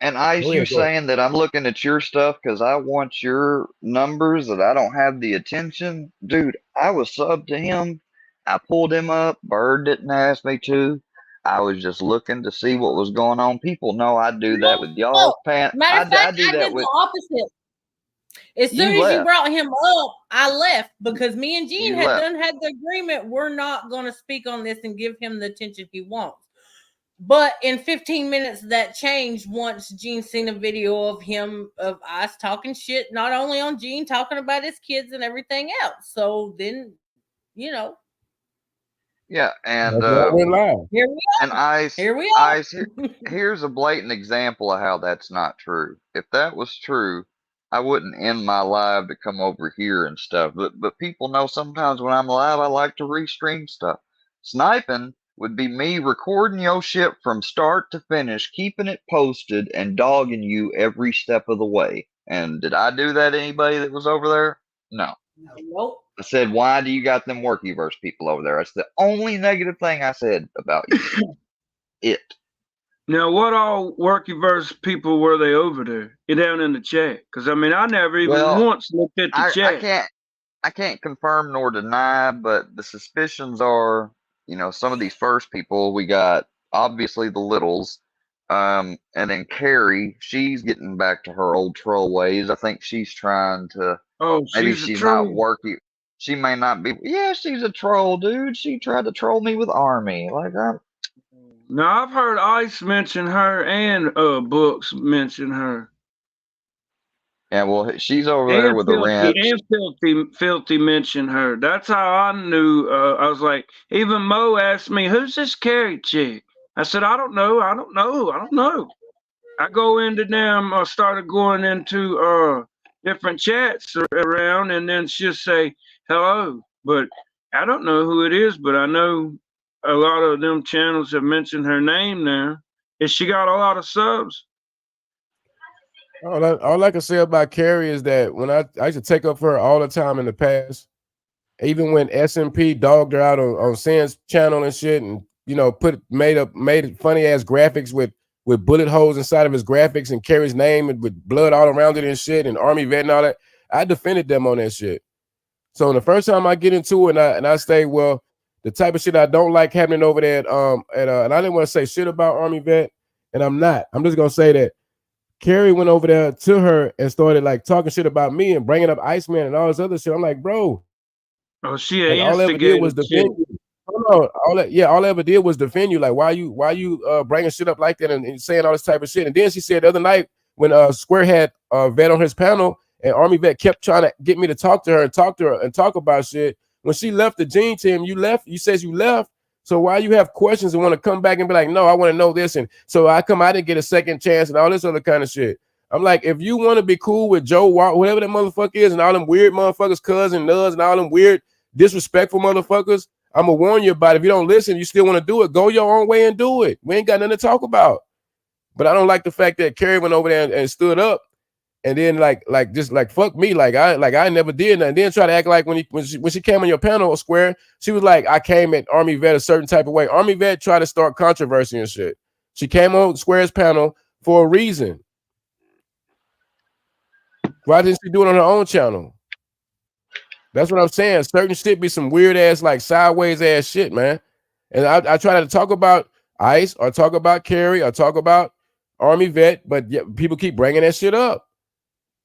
And you saying that I'm looking at your stuff because I want your numbers, that I don't have the attention. Dude, I was subbed to him. I pulled him up. Bird didn't ask me to. I was just looking to see what was going on. People know I do that with y'all. Matter of fact, I did the opposite. As soon as you brought him up, I left because me and Gene had the agreement. We're not going to speak on this and give him the attention he wants. But in 15 minutes, that changed once Gene seen a video of him of Ice talking shit, not only on Gene, talking about his kids and everything else. So then, you know, Yeah, and That's why I went live. here we and are. Ice, Here we Ice, are. here's a blatant example of how that's not true. If that was true, I wouldn't end my live to come over here and stuff. But people know sometimes when I'm live, I like to restream stuff. Sniping would be me recording your shit from start to finish, keeping it posted, and dogging you every step of the way. And did I do that to anybody that was over there? No. Nope. I said, why do you got them workyverse people over there? That's the only negative thing I said about you. It. Now, what all Workyverse people were they over there? Get down in the chat, because I mean, I never even Well, once looked at the I chat. can't confirm nor deny, but the suspicions are, some of these first people we got, obviously the Littles, and then Carrie, she's getting back to her old troll ways. I think she's trying to, Oh, maybe she's a she's not troll. working. She may not be. Yeah, she's a troll, dude. She tried to troll me with Army. Like, Now I've heard Ice mention her and Books mention her. yeah, well, she's over there And with the ranch. filthy mention her. That's how I knew. I was like, even Mo asked me, "Who's this Carrie chick?" I said, "I don't know. I don't know. I don't know." I go into them. I started going into different chats around, and then she'll say hello, but I don't know who it is. But I know a lot of them channels have mentioned her name now. Has she got a lot of subs? All I can say about Carrie is that when I used to take up for her all the time in the past, even when SMP dogged her out on Sam's channel and shit, and made it funny ass graphics with bullet holes inside of his graphics and Carrie's name and with blood all around it and shit, and Army vet and all that. I defended them on that shit. So the first time I get into it and I say, well, the type of shit I don't like happening over there and I didn't want to say shit about Army vet, and I'm not. I'm just gonna say that Carrie went over there to her and started like talking shit about me and bringing up Iceman and all this other shit. I'm like, bro, Oh, she like an all I ever did was instigator chick. defend you. All I ever did was defend you. Like, why you bringing shit up like that and saying all this type of shit? And then she said the other night when Square had vet on his panel and Army vet kept trying to get me to talk to her and talk about shit. When she left the Gene team, you left. You says you left. So why you have questions and want to come back and be like, no, I want to know this, and so I didn't get a second chance and all this other kind of shit. I'm like, if you want to be cool with Joe Walker, whatever that motherfucker is, and all them weird motherfuckers, cousin Nuds, and all them weird disrespectful motherfuckers, I'm gonna warn you about it. If you don't listen, you still want to do it, go your own way and do it. We ain't got nothing to talk about. But I don't like the fact that Carrie went over there and stood up and then just fuck me, I never did nothing. Then try to act like when she came on your panel, Square, she was like, I came at Army vet a certain type of way. Army vet tried to start controversy and shit. She came on Square's panel for a reason. Why didn't she do it on her own channel? That's what I'm saying. Certain shit be some weird ass, like sideways ass shit, man. And I try to talk about Ice or talk about Carrie or talk about Army vet, but people keep bringing that shit up.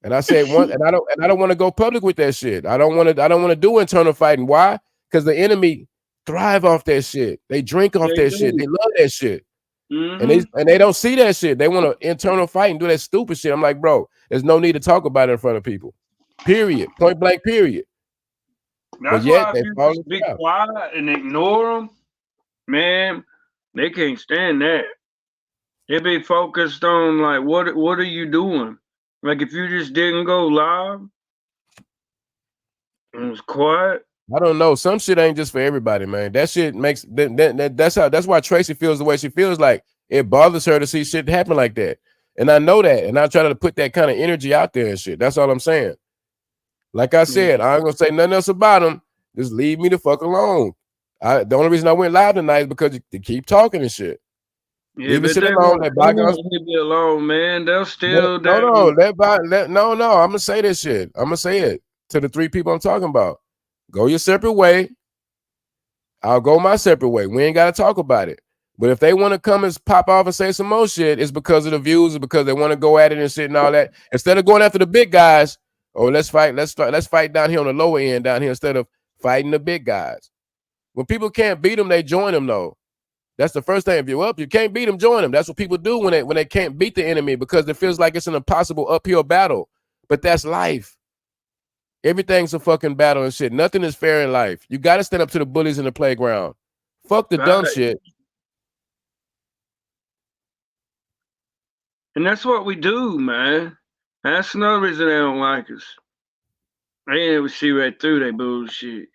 And I said and I don't want to go public with that shit. I don't want to do internal fighting. Why? Because the enemy thrive off that shit. They drink off that shit. They love that shit. Mm-hmm. And they don't see that shit. They want to internal fight and do that stupid shit. I'm like, bro, there's no need to talk about it in front of people. Period. Point blank. Period. That's why if you just be quiet and ignore them, man, they can't stand that. They be focused on like, what are you doing? Like if you just didn't go live and it was quiet. I don't know. Some shit ain't just for everybody, man. That shit makes that's why Tracy feels the way she feels. Like it bothers her to see shit happen like that. And I know that. And I try to put that kind of energy out there and shit. That's all I'm saying. Like I said, I ain't gonna say nothing else about him. Just leave me the fuck alone. The only reason I went live tonight is because they keep talking and shit. Yeah, leave the shit alone. That bygones. Leave it alone, man. They'll still no. I'm gonna say this shit. I'm gonna say it to the three people I'm talking about. Go your separate way. I'll go my separate way. We ain't gotta talk about it. But if they want to come and pop off and say some more shit, it's because of the views, it's because they want to go at it and shit and all that. Instead of going after the big guys, let's fight down here on the lower end down here instead of fighting the big guys. When people can't beat them, they join them though. That's the first thing. If you're up, you can't beat them, join them. That's what people do when they can't beat the enemy, because it feels like it's an impossible uphill battle. But that's life. Everything's a fucking battle and shit. Nothing is fair in life. You got to stand up to the bullies in the playground. Fuck the dumb shit. And that's what we do, man. That's another reason they don't like us. They ain't able to see right through that bullshit.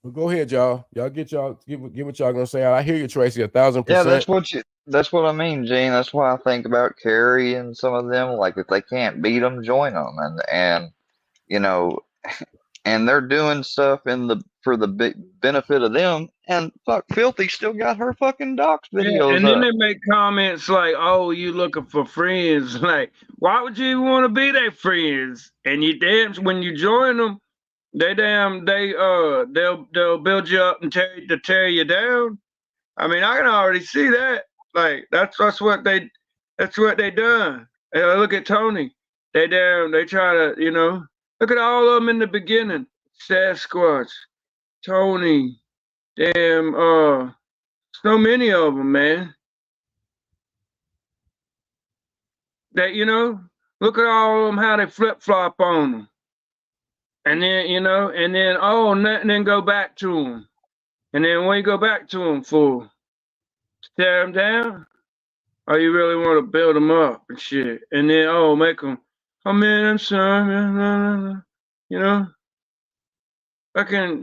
Well, go ahead, y'all. Y'all get what y'all gonna say. I hear you, Tracy, 1,000%. Yeah, that's what I mean, Gene. That's why I think about Carrie and some of them. Like, if they can't beat them, join them, and you know, and they're doing stuff for the benefit of them. And fuck, Filthy still got her fucking docs videos Yeah, and then up. they make comments like, "Oh, you looking for friends?" Like, why would you even want to be their friends? And you damn, when you join them, they'll build you up and tear you down. I mean, I can already see that. Like, that's what they done. And look at Tony. They try to, look at all of them in the beginning. Sasquatch, Tony, damn, so many of them, man. That, look at all of them, how they flip-flop on them. And then, and then go back to them. And then what you go back to them for? Tear them down? Or you really want to build them up and shit? And then, make them, oh man, I'm sorry,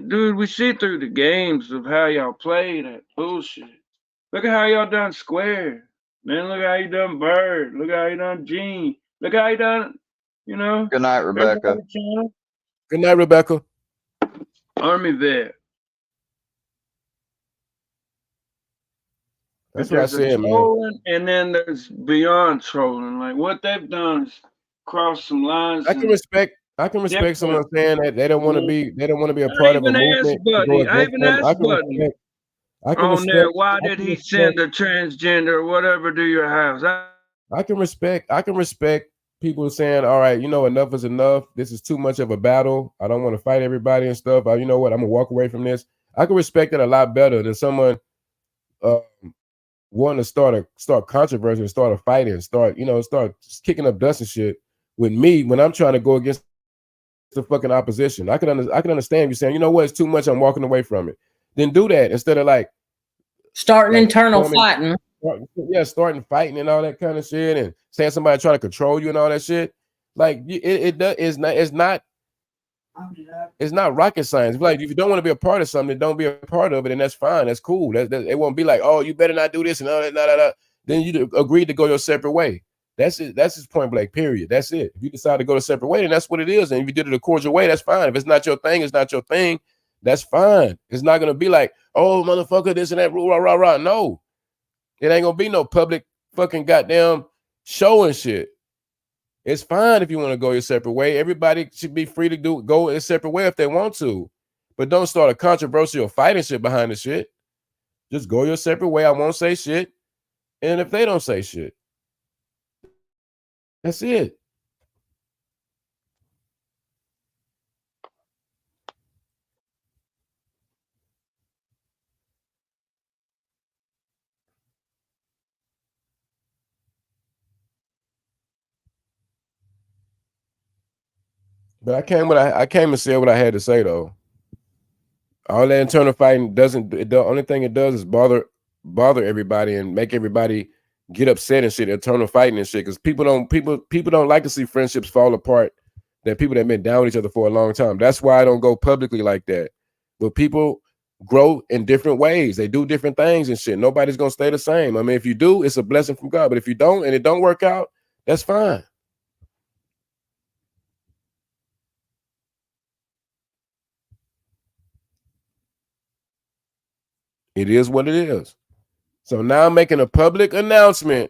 dude, we see through the games of how y'all play that bullshit. Look at how y'all done Square. Man, look how you done Bird. Look how you done Gene. Look how you done, Good night, Rebecca. Good night, Rebecca. Army vet. That's what I said, man. And then there's beyond trolling. Like, what they've done is cross some lines. I can respect someone saying that they don't want to be a part of a movement. I even asked Buddy. I can respect. Why did he send a transgender or whatever to your house? I can respect people saying, all right, enough is enough. This is too much of a battle. I don't want to fight everybody and stuff. You know what? I'm gonna walk away from this. I can respect it a lot better than someone wanting to start controversy and start a fight and start kicking up dust and shit with me when I'm trying to go against the fucking opposition. I can understand you saying, you know what, it's too much, I'm walking away from it. Then do that instead of starting internal fighting. Starting fighting and all that kind of shit, and saying somebody trying to control you and all that shit. Like it's not rocket science. Like, if you don't want to be a part of something, don't be a part of it, and that's fine. That's cool. It won't be like, oh, you better not do this and all that. Then you agreed to go your separate way. That's it. That's his point blank. Period. That's it. If you decide to go a separate way, then that's what it is. And if you did it a cordial way, that's fine. If it's not your thing, it's not your thing. That's fine. It's not gonna be like, oh, motherfucker, this and that, rah, rah, rah. No. It ain't gonna be no public fucking goddamn show and shit. It's fine if you want to go your separate way. Everybody should be free to go a separate way if they want to. But don't start a controversial fighting shit behind the shit. Just go your separate way. I won't say shit. And if they don't say shit, that's it. But I came and said what I had to say though. All that internal fighting the only thing it does is bother everybody and make everybody get upset and shit, internal fighting and shit. Because people don't like to see friendships fall apart. That people that have been down with each other for a long time. That's why I don't go publicly like that. But people grow in different ways. They do different things and shit. Nobody's gonna stay the same. I mean, if you do, it's a blessing from God. But if you don't and it don't work out, that's fine. It is what it is. So now I'm making a public announcement.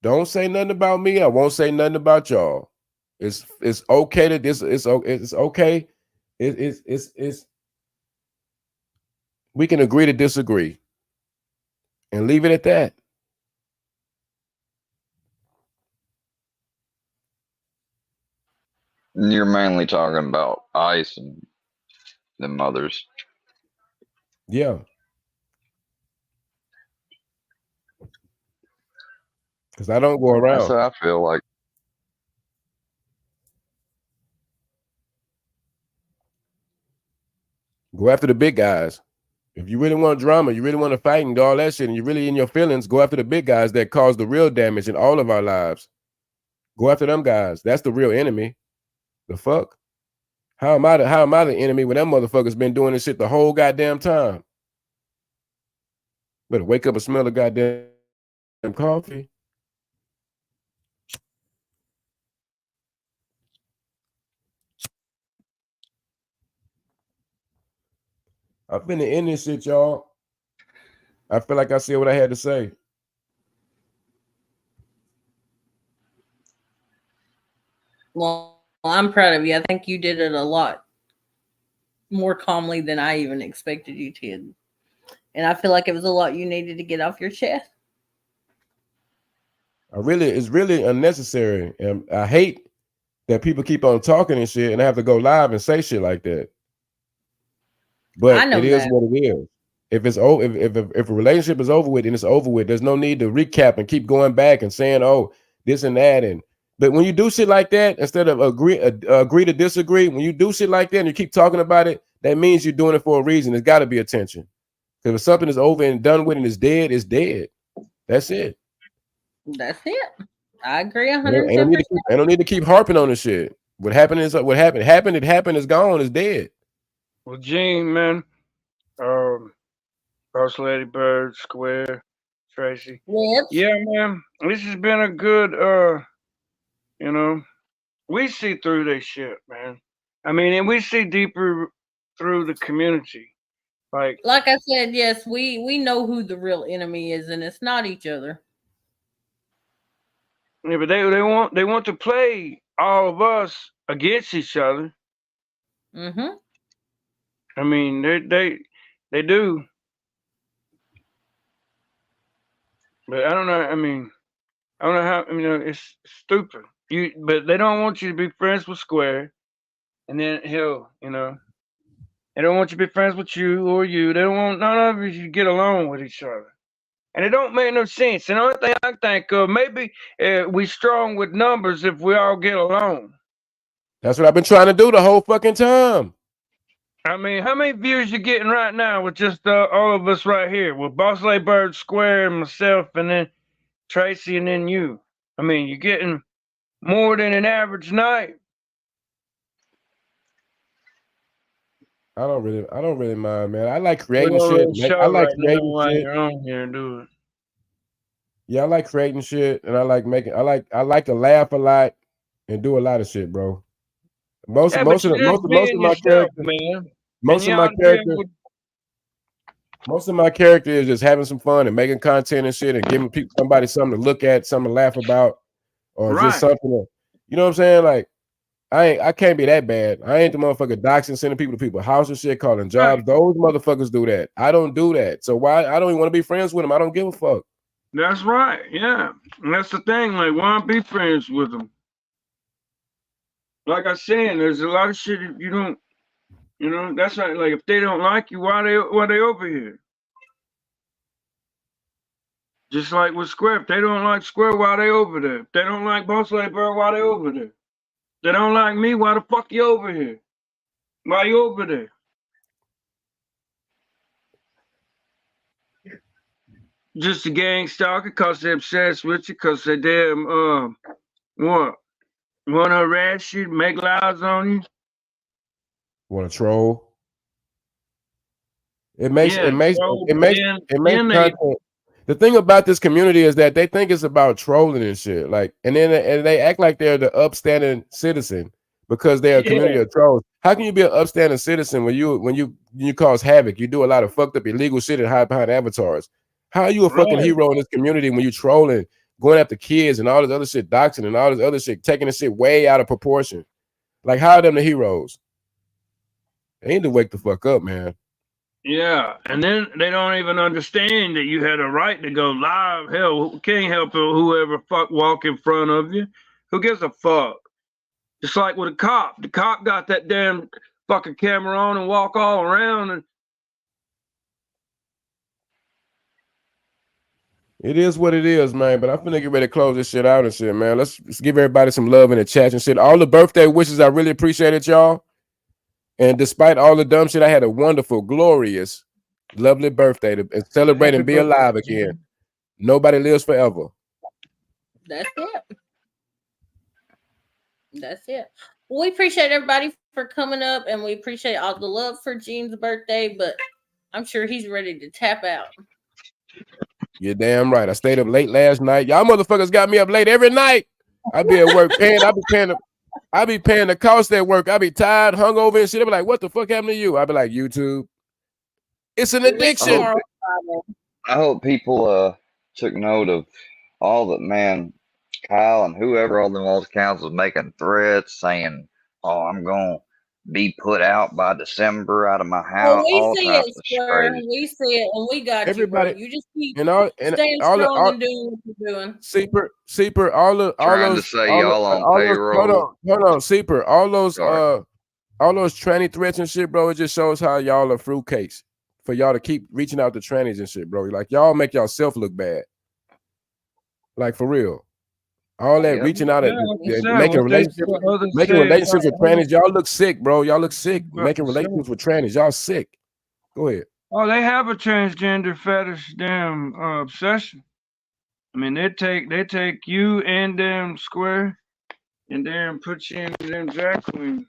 Don't say nothing about me. I won't say nothing about y'all. It's okay that this it's okay. It's we can agree to disagree and leave it at that. You're mainly talking about Ice and the mothers. Yeah. Because I don't go That's around. how I feel like. Go after the big guys. If you really want drama, you really want to fight and do all that shit, and you're really in your feelings, go after the big guys that cause the real damage in all of our lives. Go after them guys. That's the real enemy. The fuck? How am I the enemy when that motherfucker's been doing this shit the whole goddamn time? Better wake up and smell the goddamn coffee. I'm finna end this shit, y'all. I feel like I said what I had to say. Well, I'm proud of you. I think you did it a lot more calmly than I even expected you to. And I feel like it was a lot you needed to get off your chest. It's really unnecessary. And I hate that people keep on talking and shit and I have to go live and say shit like that. But it is what it is. If it's over, if a relationship is over with and it's over with, there's no need to recap and keep going back and saying, oh, this and that. But when you do shit like that, instead of agree to disagree, when you do shit like that and you keep talking about it, that means you're doing it for a reason. There's got to be attention. Because if something is over and done with and is dead, it's dead. That's it. That's it. I agree 110%. I don't need to keep harping on the shit. What happened is what happened. It happened, it's gone, it's dead. Well, Gene, man, Boss Lady Bird, Square, Tracy. Yes. Yeah, man, this has been a good, you know, we see through this shit, man. I mean, and we see deeper through the community. Like I said, yes, we know who the real enemy is, and it's not each other. Yeah, but they want to play all of us against each other. Mm-hmm. I mean, they do. But I don't know. I mean, I don't know how. It's stupid. But they don't want you to be friends with Square, and then they don't want you to be friends with you or you. They don't want none of you to get along with each other. And it don't make no sense. And the only thing I think of, maybe we strong with numbers if we all get along. That's what I've been trying to do the whole fucking time. I mean, how many views you getting right now with just all of us right here? With Boss Lay Bird, Square, and myself, and then Tracy, and then you. I mean, you're getting more than an average night. I don't really mind, man. I like creating shit. Show I like right creating now while shit. you're on here and do it. Yeah, I like creating shit, and I like to laugh a lot and do a lot of shit, bro. Most of my character, man. most of my character is just having some fun and making content and shit and giving somebody something to look at, something to laugh about, or just something to, you know what I'm saying? Like I can't be that bad. I ain't the motherfucker doxing, sending people to people's house and shit, calling jobs. Those motherfuckers do that. I don't do that. So why? I don't even want to be friends with them. I don't give a fuck. That's right. Yeah, and that's the thing. Like, why not be friends with them? Like I said, there's a lot of shit that you don't. That's right. Like, if they don't like you, why they over here? Just like with Square, if they don't like Square, why they over there? If they don't like Boss Lady Bird, why they over there? If they don't like me, why the fuck you over here? Why you over there? Just a gang stalker because they're obsessed with you, because they damn, what? Want to harass you, make lies on you? Want to troll? It makes content. The thing about this community is that they think it's about trolling and shit. Like, and they act like they're the upstanding citizen because they're a community of trolls. How can you be an upstanding citizen when you cause havoc? You do a lot of fucked up illegal shit and hide behind avatars. How are you a fucking hero in this community when you trolling, going after kids and all this other shit, doxing and all this other shit, taking this shit way out of proportion? Like, how are them the heroes? They need to wake the fuck up, man. Yeah, and then they don't even understand that you had a right to go live. Hell, can't help whoever fuck walk in front of you. Who gives a fuck? Just like with a cop. The cop got that damn fucking camera on and walk all around and It is what it is, man. But I'm finna get ready to close this shit out and shit, man. Let's give everybody some love in the chat and shit. All the birthday wishes, I really appreciate it, y'all. And despite all the dumb shit, I had a wonderful, glorious, lovely birthday to celebrate and be alive again. Nobody lives forever. That's it. That's it. Well, we appreciate everybody for coming up, and we appreciate all the love for Gene's birthday, but I'm sure he's ready to tap out. You're damn right. I stayed up late last night. Y'all motherfuckers got me up late every night. I be at work paying. I be paying the cost at work. I be tired, hungover and shit. I be like, what the fuck happened to you? I be like, YouTube. It's an addiction. I hope people took note of all that, man. Kyle and whoever on the Walls Council was making threats saying, "Oh, I'm gonna be put out by December out of my house." Well, we see it, sir. We see it, and we got everybody. You just keep staying strong and doing what you're doing. Seeper, all those payroll. Hold on, Seeper, all those tranny threats and shit, bro. It just shows how y'all are fruitcakes for y'all to keep reaching out to trannies and shit, bro. Like y'all make yourself look bad, like for real. All that reaching out making relationships with trannies, y'all look sick, bro. Y'all look sick. Making relationships with trannies, y'all sick. Go ahead. Oh, they have a transgender fetish damn obsession. I mean, they take you and them square and then put you in them drag queen.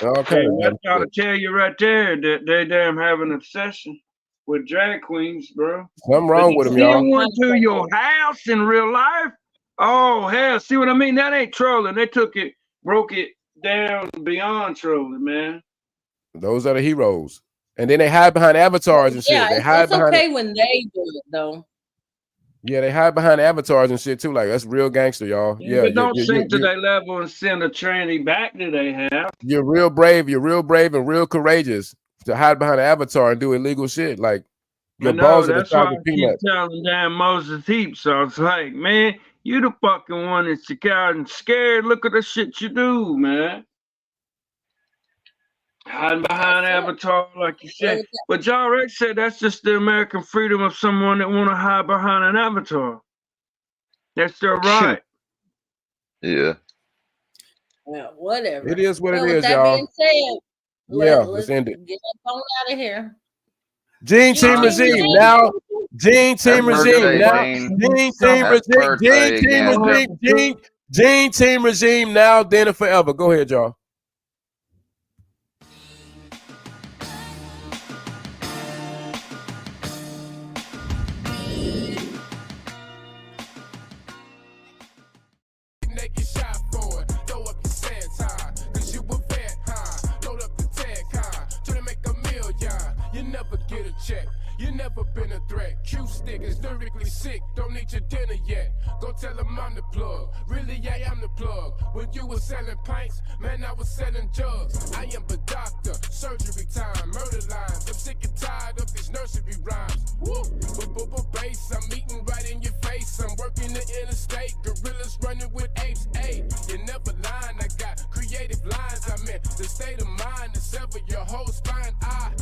Okay. That's gotta tell you right there that they damn have an obsession with drag queens, bro. Something wrong with them, y'all. One to your house in real life. Oh, hell, see what I mean? That ain't trolling. They broke it down beyond trolling, man. Those are the heroes. And then they hide behind avatars and shit. Yeah, it's okay when they do it, though. Yeah, they hide behind avatars and shit, too. Like, that's real gangster, y'all. Yeah, but don't sink to that level and send a tranny back that they have. You're real brave and real courageous to hide behind an avatar and do illegal shit. Like, your balls are the size of peanuts. Keep telling damn Moses Heap, so it's like, man, you the fucking one that's out and scared. Look at the shit you do, man. Hiding behind avatar, like you said. But John Rex said that's just the American freedom of someone that want to hide behind an avatar. That's their right. Yeah. Well, whatever. It is what it is, y'all. Being said, let's end it. Get that phone out of here. Gene Team Regime now. Gene Team Regime now. Gene Team Regime. Gene Team Regime now. Then and forever. Go ahead, y'all. You never been a threat. Q-stick is lyrically sick. Don't need your dinner yet. Go tell them I'm the plug. Really, I am the plug. When you was selling pints, man, I was selling jugs. I am the doctor. Surgery time. Murder lines. I'm sick and tired of these nursery rhymes. Woo! Bass. I'm eating right in your face. I'm working the interstate. Gorillas running with apes. Hey, you never lying. I got creative lines. I'm in the state of mind to sever your whole spine. I